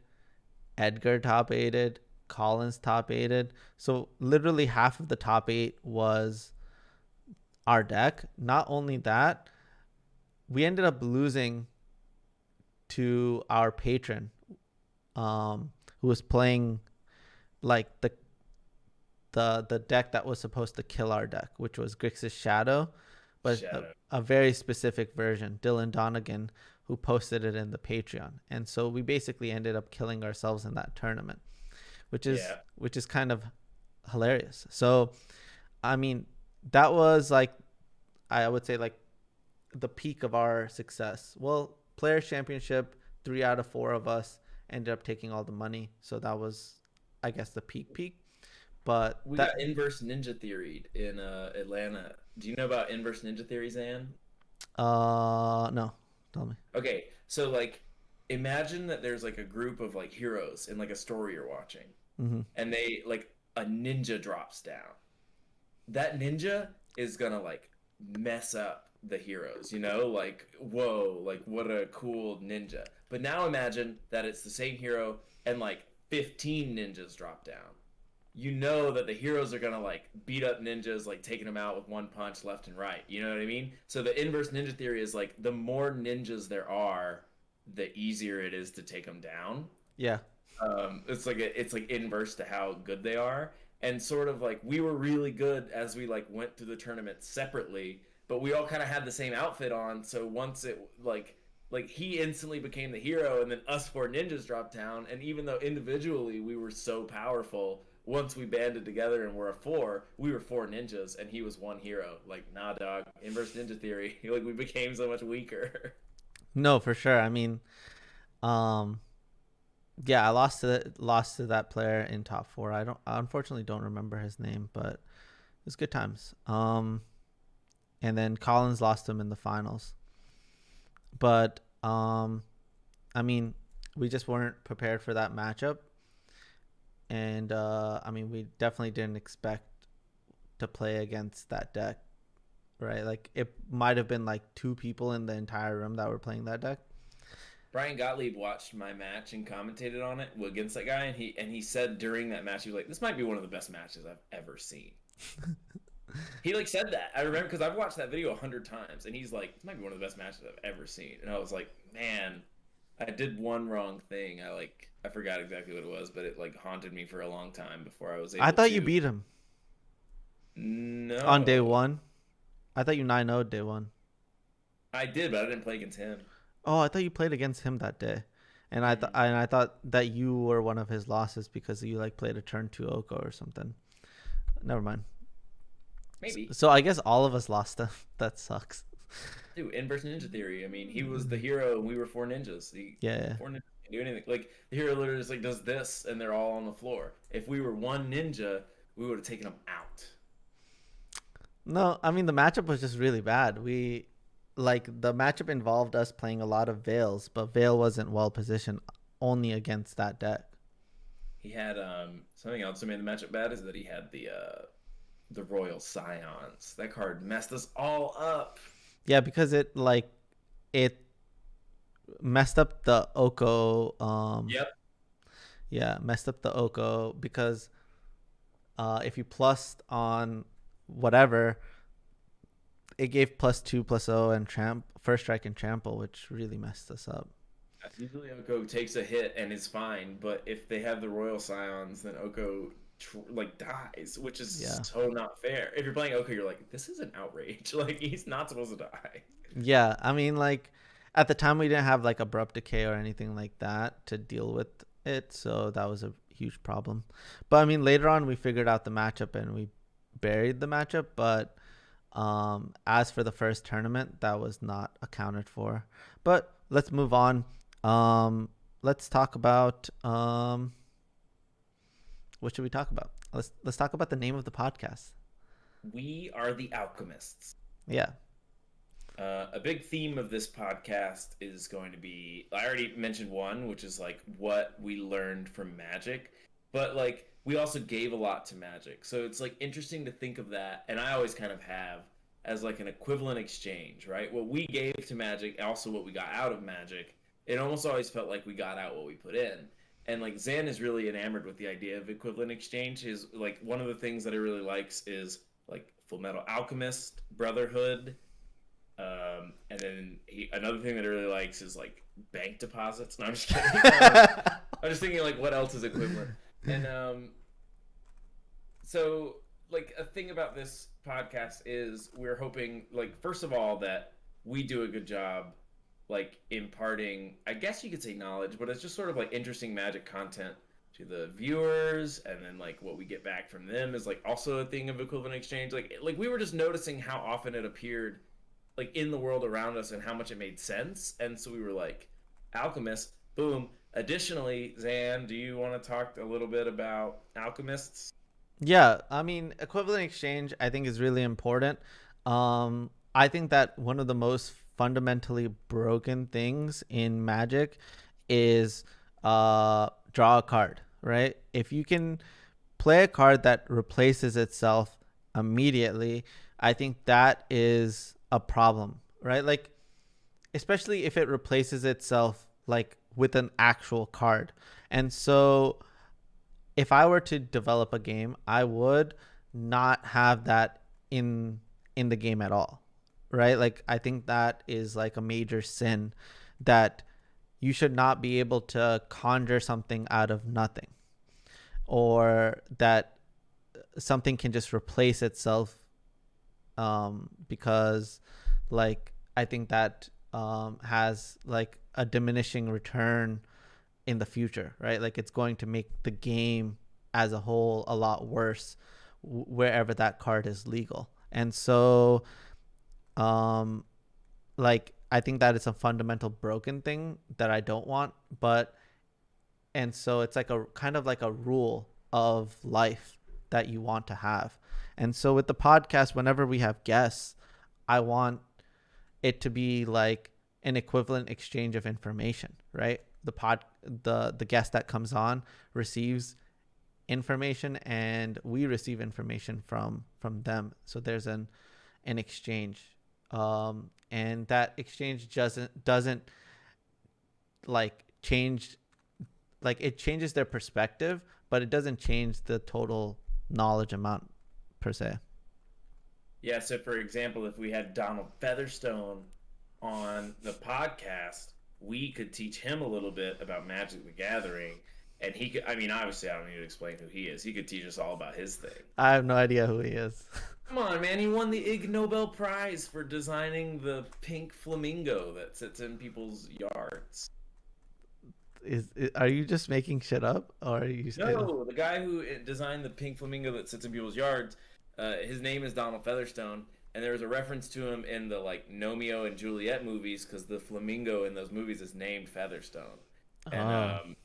Speaker 2: Edgar top aided, Collins top aided. So literally half of the top eight was our deck. Not only that, we ended up losing to our patron, who was playing like the deck that was supposed to kill our deck, which was Grixis Shadow, but
Speaker 1: Shadow.
Speaker 2: a very specific version, Dylan Donegan, who posted it in the Patreon. And so we basically ended up killing ourselves in that tournament,
Speaker 1: Yeah.
Speaker 2: which is kind of hilarious. So I mean, that was like, I would say, like the peak of our success. Well, Players Championship, 3 out of 4 of us ended up taking all the money. So that was, I guess, the peak. But
Speaker 1: We
Speaker 2: that,
Speaker 1: got inverse ninja theory in Atlanta. Do you know about inverse ninja theory, Zan?
Speaker 2: no, tell me.
Speaker 1: Okay, so like imagine that there's like a group of like heroes in like a story you're watching,
Speaker 2: Mm-hmm.
Speaker 1: and they like a ninja drops down. That ninja is gonna like mess up the heroes, you know? Like, whoa, like what a cool ninja. But now imagine that it's the same hero and like 15 ninjas drop down. You know that the heroes are gonna like beat up ninjas, like taking them out with one punch left and right. You know what I mean? So the inverse ninja theory is like the more ninjas there are, the easier it is to take them down.
Speaker 2: Yeah.
Speaker 1: It's like inverse to how good they are, and sort of like we were really good as we like went through the tournament separately, but we all kind of had the same outfit on. So once it like he instantly became the hero, and then us 4 ninjas dropped down. And even though individually we were so powerful, once we banded together and were a four, we were 4 ninjas, and he was one hero. Like, nah, dog, inverse ninja theory. Like we became so much weaker.
Speaker 2: No, for sure. I mean, Um, yeah, I lost to that player in top four. I unfortunately don't remember his name, but it was good times. And then Collins lost him in the finals. But I mean, we just weren't prepared for that matchup, and I mean, we definitely didn't expect to play against that deck, right? Like it might have been like two people in the entire room that were playing that deck.
Speaker 1: Brian Gottlieb watched my match and commentated on it against that guy, and he said during that match he was like, "This might be one of the best matches I've ever seen." He like said that. I remember because I've watched that video 100 times, and he's like, "This might be one of the best matches I've ever seen." And I was like, "Man, I did one wrong thing. I forgot exactly what it was, but it like haunted me for a long time before I was
Speaker 2: I
Speaker 1: able
Speaker 2: thought you
Speaker 1: to."
Speaker 2: beat him on day
Speaker 1: No,
Speaker 2: one. I thought you 9-0'd day one.
Speaker 1: I did, but I didn't play against him.
Speaker 2: Oh, I thought you played against him that day, and
Speaker 1: Mm-mm.
Speaker 2: I thought that you were one of his losses because you like played a turn two Oko or something. Never mind.
Speaker 1: Maybe.
Speaker 2: So I guess all of us lost them. That sucks.
Speaker 1: Dude, inverse ninja theory. I mean, he was the hero, and we were four ninjas.
Speaker 2: Yeah.
Speaker 1: Four ninjas can do anything. Like the hero literally just like does this, and they're all on the floor. If we were one ninja, we would have taken them out.
Speaker 2: No, I mean the matchup was just really bad. The matchup involved us playing a lot of Veils, but Veil wasn't well positioned only against that deck.
Speaker 1: He had something else that made the matchup bad is that he had the Royal Scions. That card messed us all up.
Speaker 2: Yeah, because it messed up the Oko.
Speaker 1: Yep.
Speaker 2: Yeah, messed up the Oko because if you plussed on whatever, it gave +2/+0 and first strike and trample, which really messed us up.
Speaker 1: Usually Oko takes a hit and is fine, but if they have the Royal Scions, then Oko like dies, which is
Speaker 2: Yeah.
Speaker 1: so not fair. If you're playing Oko, you're like, this is an outrage. Like he's not supposed to die.
Speaker 2: Yeah, I mean, like at the time we didn't have like abrupt decay or anything like that to deal with it, so that was a huge problem. But I mean, later on we figured out the matchup and we buried the matchup. But as for the first tournament, that was not accounted for. But let's move on. Let's talk about what should we talk about? Let's talk about the name of the podcast.
Speaker 1: We are the Alchemists.
Speaker 2: Yeah,
Speaker 1: A big theme of this podcast is going to be I already mentioned one, which is like what we learned from Magic, but like we also gave a lot to Magic. So it's like interesting to think of that, and I always kind of have as like an equivalent exchange, right? What we gave to Magic, also what we got out of Magic. It almost always felt like we got out what we put in. And like Zan is really enamored with the idea of equivalent exchange. Is like one of the things that he really likes is like Full Metal Alchemist, Brotherhood, and then another thing that he really likes is like bank deposits. No, I'm just kidding. I'm just thinking like what else is equivalent. And so like a thing about this podcast is we're hoping like first of all that we do a good job like imparting, I guess you could say knowledge, but it's just sort of like interesting Magic content to the viewers, and then like what we get back from them is like also a thing of equivalent exchange. Like we were just noticing how often it appeared like in the world around us and how much it made sense. And so we were like, Alchemist, boom. Additionally, Zan, do you want to talk a little bit about Alchemists?
Speaker 2: yeah. I mean, equivalent exchange I think is really important. I think that one of the most fundamentally broken things in Magic is draw a card, right? If you can play a card that replaces itself immediately, I think that is a problem, right? Like especially if it replaces itself like with an actual card. And so if I were to develop a game, I would not have that in the game at all. Right? Like I think that is like a major sin that you should not be able to conjure something out of nothing, or that something can just replace itself, because like I think that has like a diminishing return in the future, right? Like it's going to make the game as a whole a lot worse wherever that card is legal. And so um like I think that it's a fundamental broken thing that I don't want. But and so it's like a kind of like a rule of life that you want to have. And so with the podcast, whenever we have guests, I want it to be like an equivalent exchange of information, right? The guest that comes on receives information and we receive information from them. So there's an exchange. And that exchange doesn't like change, like it changes their perspective, but it doesn't change the total knowledge amount per se.
Speaker 1: Yeah, so for example, if we had Donald Featherstone on the podcast, we could teach him a little bit about Magic the Gathering. And he could, I mean, obviously, I don't need to explain who he is. He could teach us all about his thing.
Speaker 2: I have no idea who he is.
Speaker 1: Come on, man. He won the Ig Nobel Prize for designing the pink flamingo that sits in people's yards.
Speaker 2: Are you just making shit up, or are you?
Speaker 1: No, the guy who designed the pink flamingo that sits in people's yards, his name is Donald Featherstone, and there was a reference to him in the like Romeo and Juliet movies because the flamingo in those movies is named Featherstone. And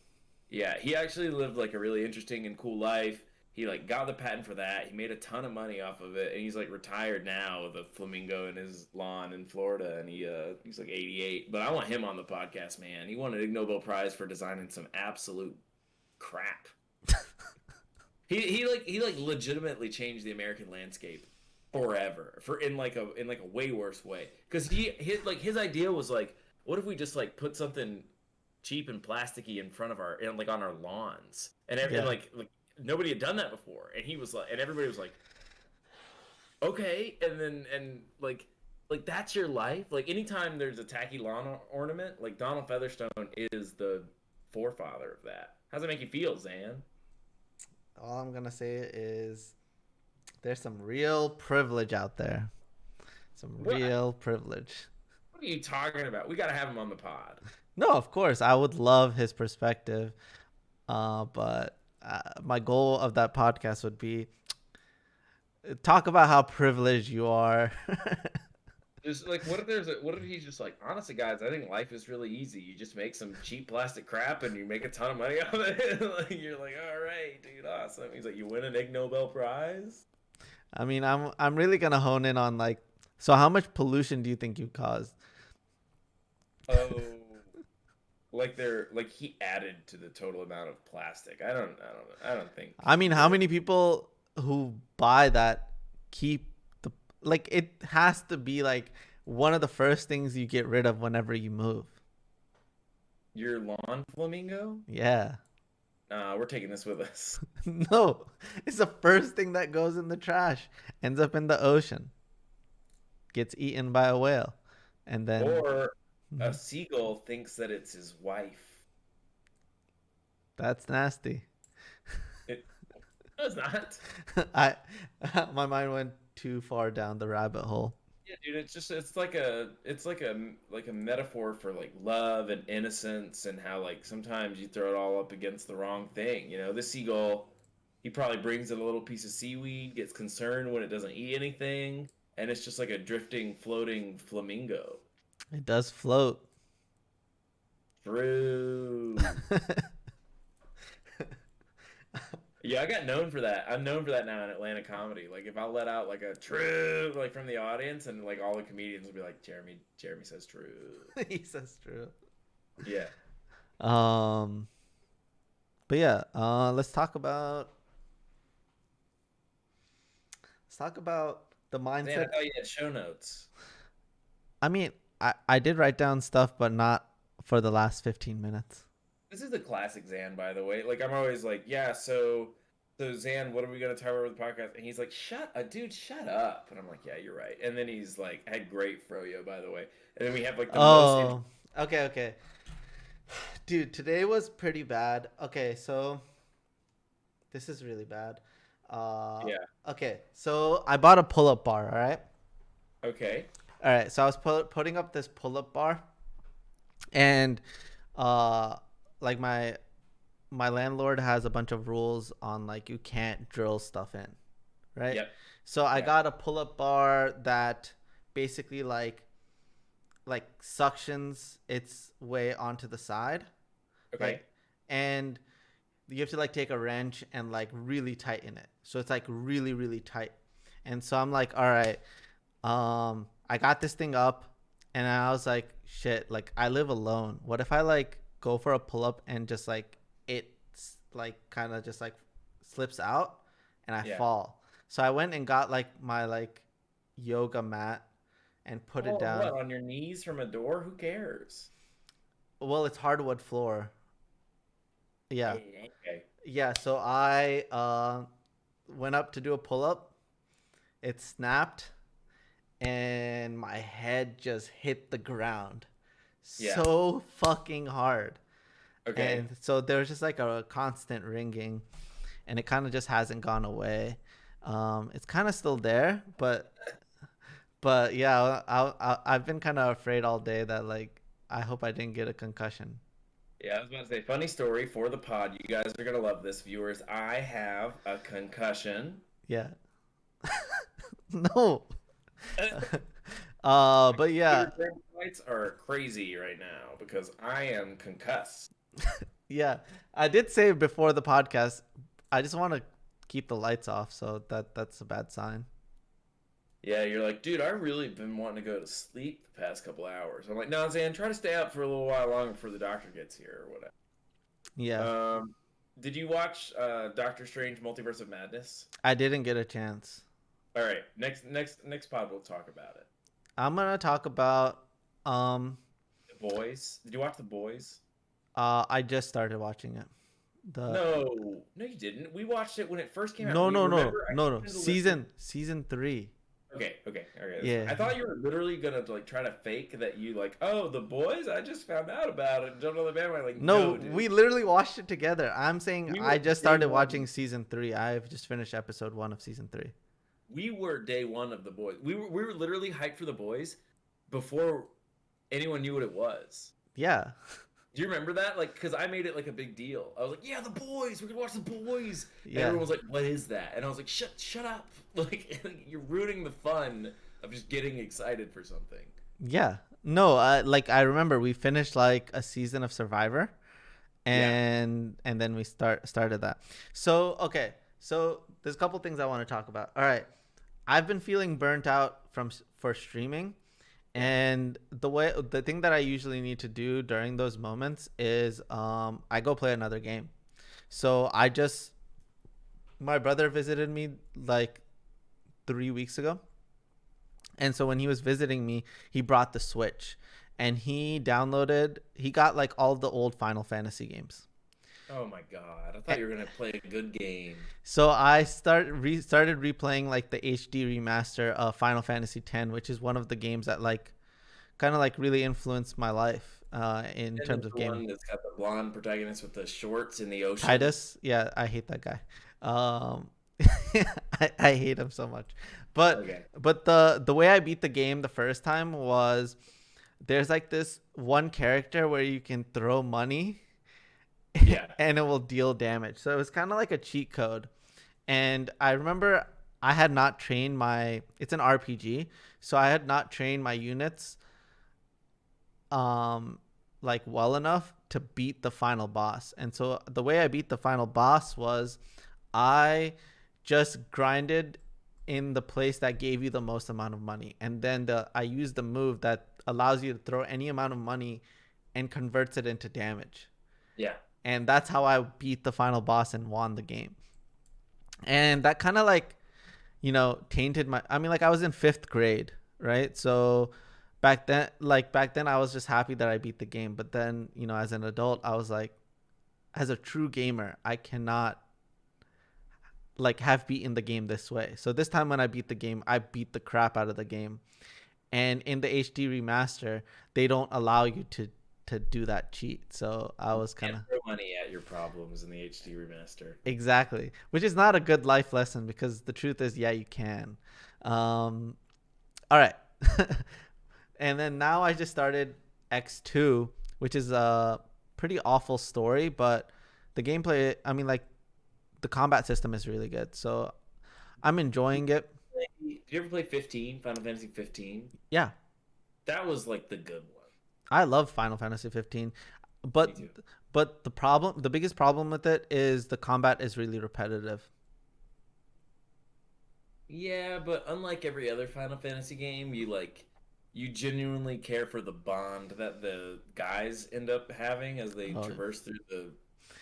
Speaker 1: yeah, he actually lived like a really interesting and cool life. He like got the patent for that. He made a ton of money off of it, and he's like retired now with a flamingo in his lawn in Florida, and he's like 88. But I want him on the podcast, man. He won an Ig Nobel Prize for designing some absolute crap. he legitimately changed the American landscape forever in like a way worse way. Because his idea was like, what if we just like put something cheap and plasticky in front of like on our lawns, and like nobody had done that before, and he was like, and everybody was like, okay, and like that's your life. Like anytime there's a tacky lawn ornament, like Donald Featherstone is the forefather of that. How's it make you feel, Zan?
Speaker 2: All I'm gonna say is there's some real privilege out there. Real privilege.
Speaker 1: What are you talking about? We gotta have him on the pod.
Speaker 2: No, of course. I would love his perspective. But my goal of that podcast would be talk about how privileged you are.
Speaker 1: Just like, what if he's just like, honestly, guys, I think life is really easy. You just make some cheap plastic crap and you make a ton of money off it. Like, you're like, all right, dude, awesome. He's like, you win an Ig Nobel Prize.
Speaker 2: I mean, I'm really gonna hone in on like, so how much pollution do you think you caused?
Speaker 1: Oh. Like he added to the total amount of plastic. I don't think.
Speaker 2: I mean, how many people who buy that keep the, like, it has to be like one of the first things you get rid of whenever you move.
Speaker 1: Your lawn flamingo?
Speaker 2: Yeah.
Speaker 1: Nah, we're taking this with us.
Speaker 2: No, it's the first thing that goes in the trash, ends up in the ocean, gets eaten by a whale, and then
Speaker 1: or a seagull thinks that it's his wife.
Speaker 2: That's nasty.
Speaker 1: It's not.
Speaker 2: My mind went too far down the rabbit hole.
Speaker 1: Yeah, dude, it's like a metaphor for like love and innocence, and how like sometimes you throw it all up against the wrong thing. You know, the seagull, he probably brings in a little piece of seaweed, gets concerned when it doesn't eat anything, and it's just like a drifting, floating flamingo.
Speaker 2: It does float.
Speaker 1: True. Yeah, I got known for that. I'm known for that now in Atlanta comedy. Like, if I let out like a true, like from the audience, and like all the comedians will be like, Jeremy says true.
Speaker 2: He says true.
Speaker 1: Yeah.
Speaker 2: But yeah, let's talk about the mindset.
Speaker 1: Man, I thought you had show notes.
Speaker 2: I mean, I did write down stuff, but not for the last 15 minutes.
Speaker 1: This is the classic Zan, by the way. Like, I'm always like, yeah, so Zan, what are we going to talk about with the podcast? And he's like, shut up. And I'm like, yeah, you're right. And then he's like, I had great froyo, by the way. And then we have like the most...
Speaker 2: Okay. Dude, today was pretty bad. Okay, so this is really bad.
Speaker 1: Yeah.
Speaker 2: Okay, so I bought a pull-up bar, all right?
Speaker 1: Okay.
Speaker 2: All right, so I was putting up this pull-up bar, and like my landlord has a bunch of rules on like you can't drill stuff in, right?
Speaker 1: Yep.
Speaker 2: So I got a pull-up bar that basically like like suctions its way onto the side,
Speaker 1: Okay.
Speaker 2: like, and you have to like take a wrench and like really tighten it. So it's like really really tight. And so I'm like, all right, I got this thing up, and I was like, shit, like I live alone. What if I like go for a pull up and just like it's like kind of just like slips out and I
Speaker 1: Yeah.
Speaker 2: fall. So I went and got like my like yoga mat and put it
Speaker 1: Oh,
Speaker 2: down.
Speaker 1: what, on your knees from a door? Who cares?
Speaker 2: Well, it's hardwood floor. Yeah.
Speaker 1: Okay.
Speaker 2: Yeah, so I went up to do a pull up. It snapped and my head just hit the ground
Speaker 1: Yeah.
Speaker 2: so fucking hard.
Speaker 1: Okay.
Speaker 2: And so there was just like a constant ringing, and it kind of just hasn't gone away. It's kind of still there, but yeah, I've been kind of afraid all day that like I hope I didn't get a concussion.
Speaker 1: Yeah, I was about to say, funny story for the pod. You guys are gonna love this, viewers. I have a concussion.
Speaker 2: Yeah. No. But yeah,
Speaker 1: Computer lights are crazy right now because I am concussed.
Speaker 2: yeah. I did say before the podcast, I just want to keep the lights off, so that's a bad sign.
Speaker 1: Yeah, you're like, dude, I really been wanting to go to sleep the past couple hours. I'm like, no, Zan, try to stay up for a little while longer before the doctor gets here or whatever.
Speaker 2: Yeah.
Speaker 1: Did you watch Doctor Strange: Multiverse of Madness?
Speaker 2: I didn't get a chance.
Speaker 1: All right, next pod we'll talk about it.
Speaker 2: I'm gonna talk about um
Speaker 1: The Boys. Did you watch The Boys?
Speaker 2: I just started watching it. The
Speaker 1: No, no, you didn't. We watched it when it first came out.
Speaker 2: no
Speaker 1: We
Speaker 2: no no
Speaker 1: remember I
Speaker 2: no no
Speaker 1: started to listen.
Speaker 2: season 3.
Speaker 1: Okay, okay, okay. That's fine.
Speaker 2: Yeah.
Speaker 1: I thought you were literally gonna like try to fake that you like, oh, The Boys. I just found out about it and jumped on the bandwagon. Like,
Speaker 2: No,
Speaker 1: no, dude.
Speaker 2: we literally watched it together. I'm saying
Speaker 1: We
Speaker 2: I
Speaker 1: were
Speaker 2: just
Speaker 1: day
Speaker 2: started
Speaker 1: one.
Speaker 2: watching season 3. I've just finished episode 1 of season 3.
Speaker 1: We were day one of The Boys. We were literally hyped for The Boys before anyone knew what it was.
Speaker 2: Yeah.
Speaker 1: Do you remember that? Like, because I made it like a big deal. I was like, "Yeah, The Boys. We're gonna watch The Boys." And
Speaker 2: Yeah.
Speaker 1: everyone was like, "What is that?" And I was like, "Shut up!" Like, you're ruining the fun of just getting excited for something.
Speaker 2: Yeah. No, like I remember we finished like a season of Survivor,
Speaker 1: Yeah.
Speaker 2: and then we started that. So, okay. So, there's a couple things I want to talk about. All right. I've been feeling burnt out for streaming,
Speaker 1: Yeah.
Speaker 2: and the thing that I usually need to do during those moments is I go play another game. So, my brother visited me like 3 weeks ago. And so when he was visiting me, he brought the Switch, and he got like all the old Final Fantasy games.
Speaker 1: Oh my god! I thought
Speaker 2: And
Speaker 1: you were gonna play a good game.
Speaker 2: so I started replaying like the HD remaster of Final Fantasy X, which is one of the games that like kind of like really influenced my life in
Speaker 1: And
Speaker 2: terms
Speaker 1: it's
Speaker 2: of
Speaker 1: the
Speaker 2: gaming.
Speaker 1: one that's got the blonde protagonist with the shorts in the ocean.
Speaker 2: Titus, yeah, I hate that guy. Um, I hate him so much. But
Speaker 1: Okay.
Speaker 2: the way I beat the game the first time was there's like this one character where you can throw money
Speaker 1: Yeah.
Speaker 2: and it will deal damage. So it was kind of like a cheat code. And I remember I had not trained my it's an RPG, so I had not trained my units um like well enough to beat the final boss. And so the way I beat the final boss was I just grinded in the place that gave you the most amount of money, and then I used the move that allows you to throw any amount of money and converts it into damage.
Speaker 1: Yeah.
Speaker 2: And that's how I beat the final boss and won the game. And that kind of like, tainted my I mean like I was in 5th grade, right? So back then I was just happy that I beat the game, but then, as an adult, I was like, as a true gamer, I cannot like have beaten the game this way. So this time when I beat the game, I beat the crap out of the game. And in the HD remaster, they don't allow you to do that cheat. So I was kind
Speaker 1: And
Speaker 2: of
Speaker 1: throw money at your problems in the HD remaster.
Speaker 2: exactly, which is not a good life lesson because the truth is, yeah, you can. All right. And then now I just started X2, which is a pretty awful story, but the gameplay, I mean, like the combat system is really good. So I'm enjoying it.
Speaker 1: Did you ever play 15, Final Fantasy 15?
Speaker 2: Yeah.
Speaker 1: That was like the good one.
Speaker 2: I love Final Fantasy 15,
Speaker 1: Me
Speaker 2: but
Speaker 1: too.
Speaker 2: the biggest problem with it is the combat is really repetitive.
Speaker 1: Yeah, but unlike every other Final Fantasy game, you genuinely care for the bond that the guys end up having as they
Speaker 2: Oh,
Speaker 1: traverse through the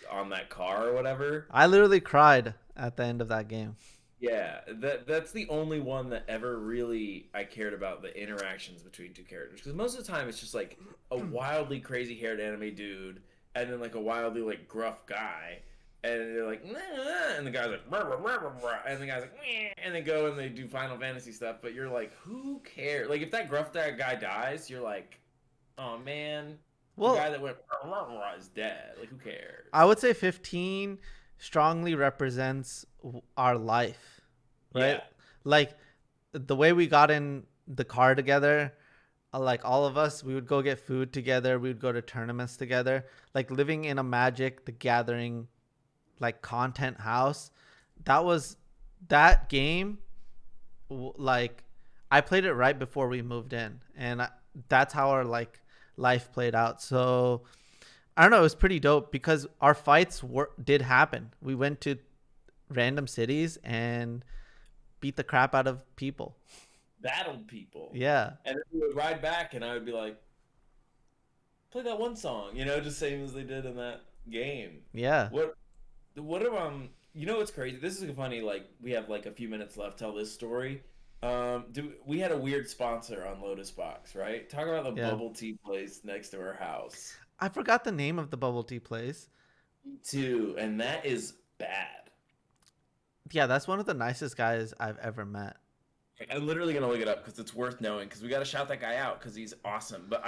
Speaker 1: on that car or whatever.
Speaker 2: I literally cried at the end of that game.
Speaker 1: Yeah, that's the only one that ever really I cared about the interactions between two characters because most of the time it's just like a wildly crazy haired anime dude and then like a wildly like gruff guy and they're like nah, nah, and the guy's like rah, rah, rah, rah, rah, and the guy's like meh, and they go and they do Final Fantasy stuff but you're like who cares like if that gruff that guy dies you're like oh man the
Speaker 2: Well,
Speaker 1: guy that went rah, rah, rah, is dead like who
Speaker 2: I
Speaker 1: cares
Speaker 2: would say 15 strongly represents our life, right?
Speaker 1: yeah
Speaker 2: Like the way we got in the car together, like all of us, we would go get food together, we would go to tournaments together, like living in a Magic the Gathering like content house. That was that game like I played it right before we moved in and that's how our like life played out. So I don't know, it was pretty dope because our fights did happen. We went to random cities and beat the crap out of people.
Speaker 1: battled people.
Speaker 2: Yeah.
Speaker 1: And then we would ride back, and I would be like, play that one song, just same as they did in that game.
Speaker 2: Yeah.
Speaker 1: What, what's crazy? This is funny. Like, we have like a few minutes left. Tell this story. We had a weird sponsor on Lotus Box, right? Talk about the
Speaker 2: Yeah.
Speaker 1: bubble tea place next to our house,
Speaker 2: I forgot the name of the bubble tea place.
Speaker 1: too, and that is bad.
Speaker 2: Yeah, that's one of the nicest guys I've ever met.
Speaker 1: I'm literally gonna look it up because it's worth knowing because we got to shout that guy out because he's awesome. But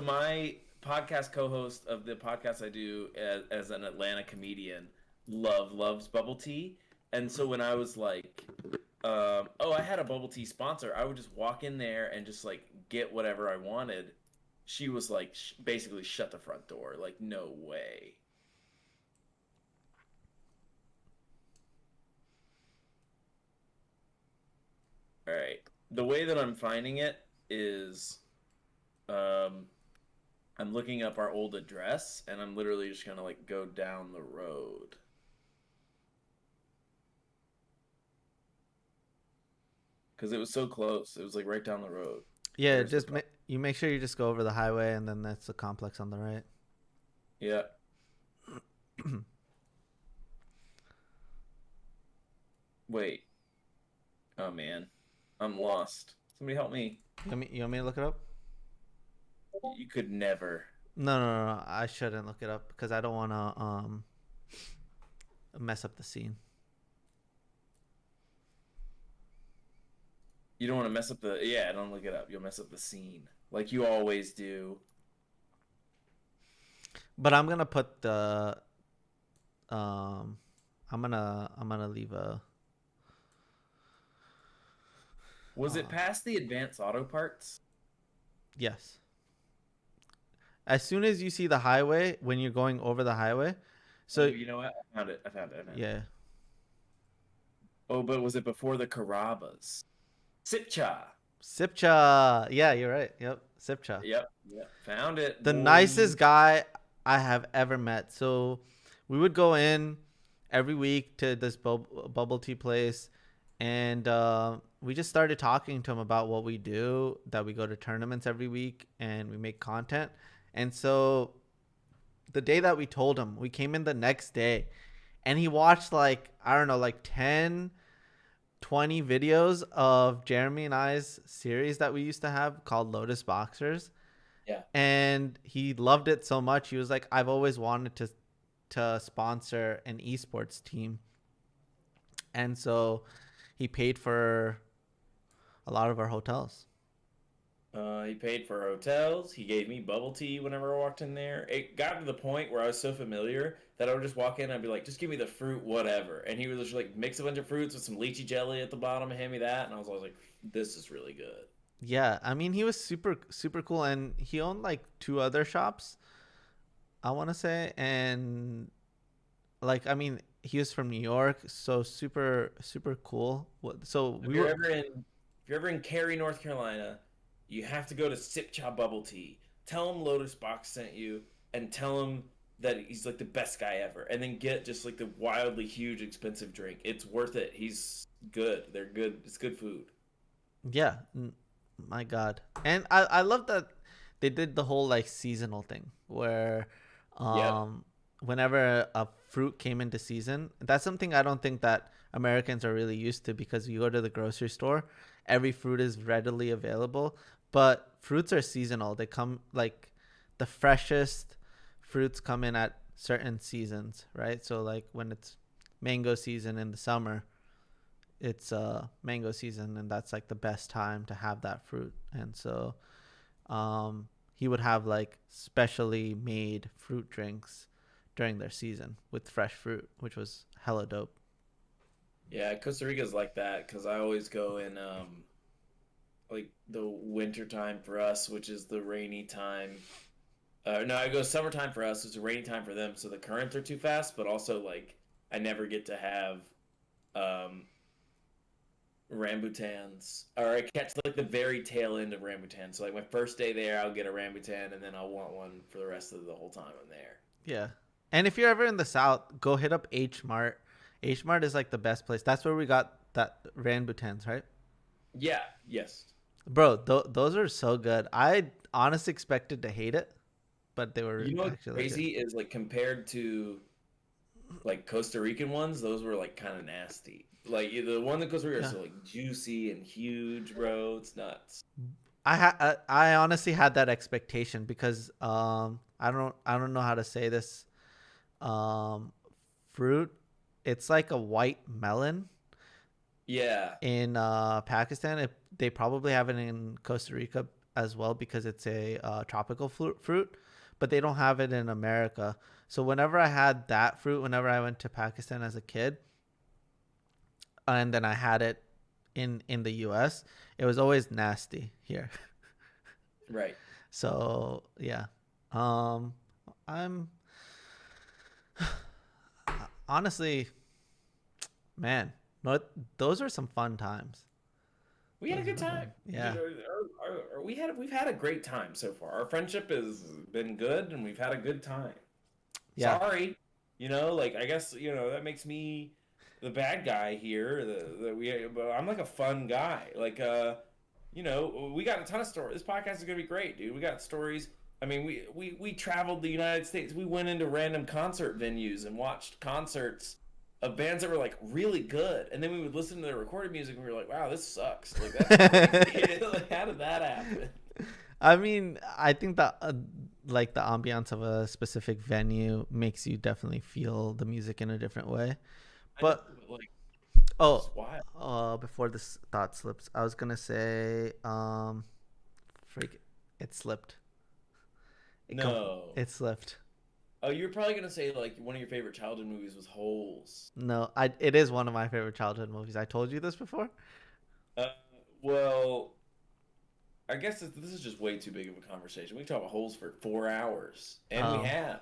Speaker 1: my podcast co-host of the podcast I do as an Atlanta comedian loves bubble tea, and so when I was like, oh, I had a bubble tea sponsor, I would just walk in there and just like get whatever I wanted. She was like basically shut the front door, like no way. All right, the way that I'm finding it is um I'm looking up our old address and I'm literally just gonna like go down the road. Because it was so close. It was like right down the road.
Speaker 2: Yeah,
Speaker 1: Where's the
Speaker 2: just you make sure you just go over the highway and then that's the complex on the right.
Speaker 1: Yeah. Wait. Oh man. I'm lost. Somebody help me.
Speaker 2: You want me to look it up?
Speaker 1: You could never.
Speaker 2: No. I shouldn't look it up because I don't want to mess up the scene.
Speaker 1: You don't want to mess up the yeah, don't look it up. You'll mess up the scene. Like you always do.
Speaker 2: But I'm gonna put the um, I'm gonna leave a
Speaker 1: Was it past the advanced auto parts?
Speaker 2: yes. As soon as you see the highway when you're going over the highway,
Speaker 1: Oh,
Speaker 2: so
Speaker 1: you know what? I found it.
Speaker 2: yeah,
Speaker 1: Oh, but was it before the Carabas? Sipcha.
Speaker 2: Sipcha. Yeah, you're right. Yep, Sipcha.
Speaker 1: Yep. Found it,
Speaker 2: The
Speaker 1: boy.
Speaker 2: nicest guy I have ever met. So we would go in every week to this bubble tea place, and we just started talking to him about what we do. That we go to tournaments every week and we make content. And so the day that we told him, we came in the next day, and he watched like I don't know, like 10, 20 videos of Jeremy and I's series that we used to have called Lotus Boxers,
Speaker 1: Yeah.
Speaker 2: and he loved it so much he was like I've always wanted to sponsor an esports team, and so he paid for a lot of our hotels.
Speaker 1: He paid for hotels. He gave me bubble tea whenever I walked in there. It got to the point where I was so familiar that I would just walk in and I'd be like, just give me the fruit, whatever. And he would just like mix a bunch of fruits with some lychee jelly at the bottom and hand me that. And I was always like, this is really good.
Speaker 2: Yeah, I mean he was super cool, and he owned like two other shops, I want to say, and like I mean he was from New York, so super cool. So
Speaker 1: If you're ever in Cary, North Carolina, you have to go to Sip Cha Bubble Tea. Tell him Lotus Box sent you, and tell him that he's like the best guy ever. And then get just like the wildly huge expensive drink. It's worth it. He's good. They're good. It's good food.
Speaker 2: Yeah, my God. And I love that they did the whole like seasonal thing where
Speaker 1: Yep.
Speaker 2: um whenever a fruit came into season, that's something I don't think that Americans are really used to, because you go to the grocery store, every fruit is readily available, but fruits are seasonal. They come like the freshest fruits come in at certain seasons, right? So like when it's mango season in the summer, it's mango season, and that's like the best time to have that fruit. And so he would have like specially made fruit drinks during their season with fresh fruit, which was hella dope.
Speaker 1: Yeah, Costa Rica's like that because I always go in like the winter time for us, which is the rainy time. No, I go summertime for us. It's a rainy time for them, so the currents are too fast. But also, like, I never get to have um, rambutans, or I catch like the very tail end of rambutan. So like my first day there, I'll get a rambutan, and then I'll want one for the rest of the whole time I'm there.
Speaker 2: Yeah. And if you're ever in the South, go hit up H Mart. H Mart is like the best place. That's where we got that rambutans, right?
Speaker 1: Yeah. Yes.
Speaker 2: Bro, those are so good. I honestly expected to hate it, but they were
Speaker 1: You know what's
Speaker 2: actually good.
Speaker 1: crazy is like compared to like Costa Rican ones, those were like kind of nasty. Like the one in Costa Rica are
Speaker 2: Yeah.
Speaker 1: so like juicy and huge, bro. It's nuts.
Speaker 2: I honestly had that expectation because I don't know how to say this um fruit. It's like a white melon
Speaker 1: Yeah.
Speaker 2: in Pakistan. They probably have it in Costa Rica as well because it's a tropical fruit, but they don't have it in America. So whenever I had that fruit, whenever I went to Pakistan as a kid, and then I had it in the U.S., it was always nasty here.
Speaker 1: Right.
Speaker 2: So yeah, um, I'm honestly, man, no, those are some fun times.
Speaker 1: We had a
Speaker 2: Those
Speaker 1: good
Speaker 2: are
Speaker 1: time.
Speaker 2: fun. Yeah,
Speaker 1: We've had a great time so far. Our friendship has been good, and we've had a good time.
Speaker 2: yeah,
Speaker 1: Sorry, like I guess that makes me the bad guy here. But I'm like a fun guy. Like we got a ton of stories. This podcast is gonna be great, dude. We got stories. I mean, we traveled the United States. We went into random concert venues and watched concerts of bands that were like really good, and then we would listen to their recorded music and we were like, "Wow, this sucks." Like that's crazy. Like, how did that happen?
Speaker 2: I mean, I think that like the ambiance of a specific venue makes you definitely feel the music in a different way.
Speaker 1: I know,
Speaker 2: But
Speaker 1: but like it's
Speaker 2: oh,
Speaker 1: just wild.
Speaker 2: before this thought slips, I was gonna say, freak, it slipped.
Speaker 1: No.
Speaker 2: It slipped.
Speaker 1: Oh, you're probably gonna say like one of your favorite childhood movies was Holes.
Speaker 2: No, it is one of my favorite childhood movies. I told you this before.
Speaker 1: Uh, well, I guess this is just way too big of a conversation. We can talk about Holes for 4 hours, and we
Speaker 2: Oh,
Speaker 1: have,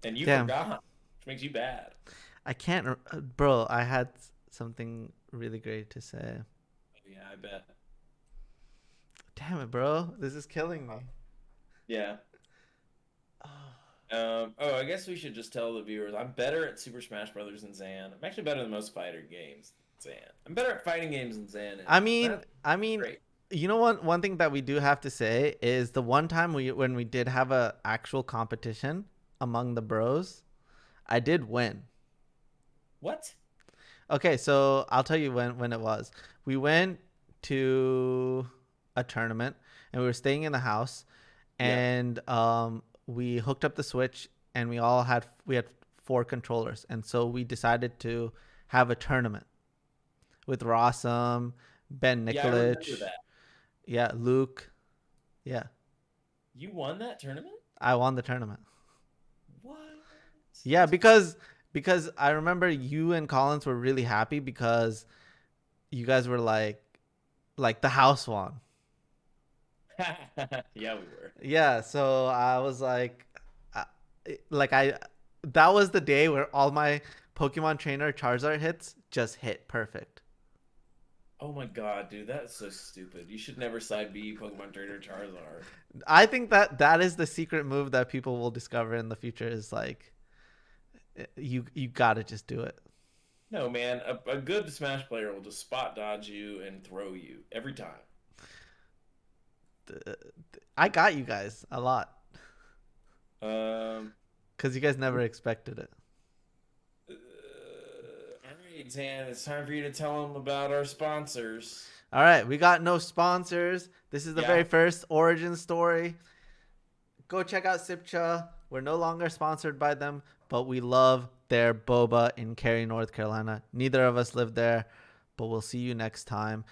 Speaker 1: and you
Speaker 2: damn.
Speaker 1: forgot, which makes you bad.
Speaker 2: I can't, bro. I had something really great to say.
Speaker 1: Oh, yeah, I bet.
Speaker 2: Damn it, bro. This is killing me.
Speaker 1: Yeah. I guess we should just tell the viewers I'm better at Super Smash Brothers than Zan. I'm actually better than most fighter games than Zan. I'm better at fighting games than Zan
Speaker 2: I
Speaker 1: is.
Speaker 2: mean,
Speaker 1: That's
Speaker 2: I mean,
Speaker 1: great.
Speaker 2: you know what? One thing that we do have to say is the one time when we did have a actual competition among the bros, I did win.
Speaker 1: What?
Speaker 2: Okay, so I'll tell you when it was. We went to a tournament and we were staying in the house,
Speaker 1: Yeah.
Speaker 2: and we hooked up the Switch, and we had four controllers, and so we decided to have a tournament with Rossum, Ben
Speaker 1: Yeah, I remember
Speaker 2: Nikolic,
Speaker 1: that.
Speaker 2: yeah, Luke, yeah.
Speaker 1: You won that tournament?
Speaker 2: I won the tournament.
Speaker 1: What?
Speaker 2: Yeah,
Speaker 1: That's
Speaker 2: because I remember you and Collins were really happy because you guys were like the house won.
Speaker 1: yeah, we were.
Speaker 2: Yeah, so I was uh, like I that was the day where all my Pokemon trainer Charizard hits just hit perfect.
Speaker 1: Oh my god, dude, that's so stupid. You should never side B Pokemon Trainer Charizard.
Speaker 2: I think that is the secret move that people will discover in the future. Is like you gotta just do it.
Speaker 1: No, man, a good Smash player will just spot dodge you and throw you every time.
Speaker 2: I got you guys a lot
Speaker 1: Um,
Speaker 2: because you guys never expected it.
Speaker 1: all right, Zan, it's time for you to tell them about our sponsors.
Speaker 2: All right, we got no sponsors. This is the very
Speaker 1: Yeah,
Speaker 2: first origin story. Go check out Sipcha. We're no longer sponsored by them, but we love their boba in Cary, North Carolina. Neither of us live there, but we'll see you next time.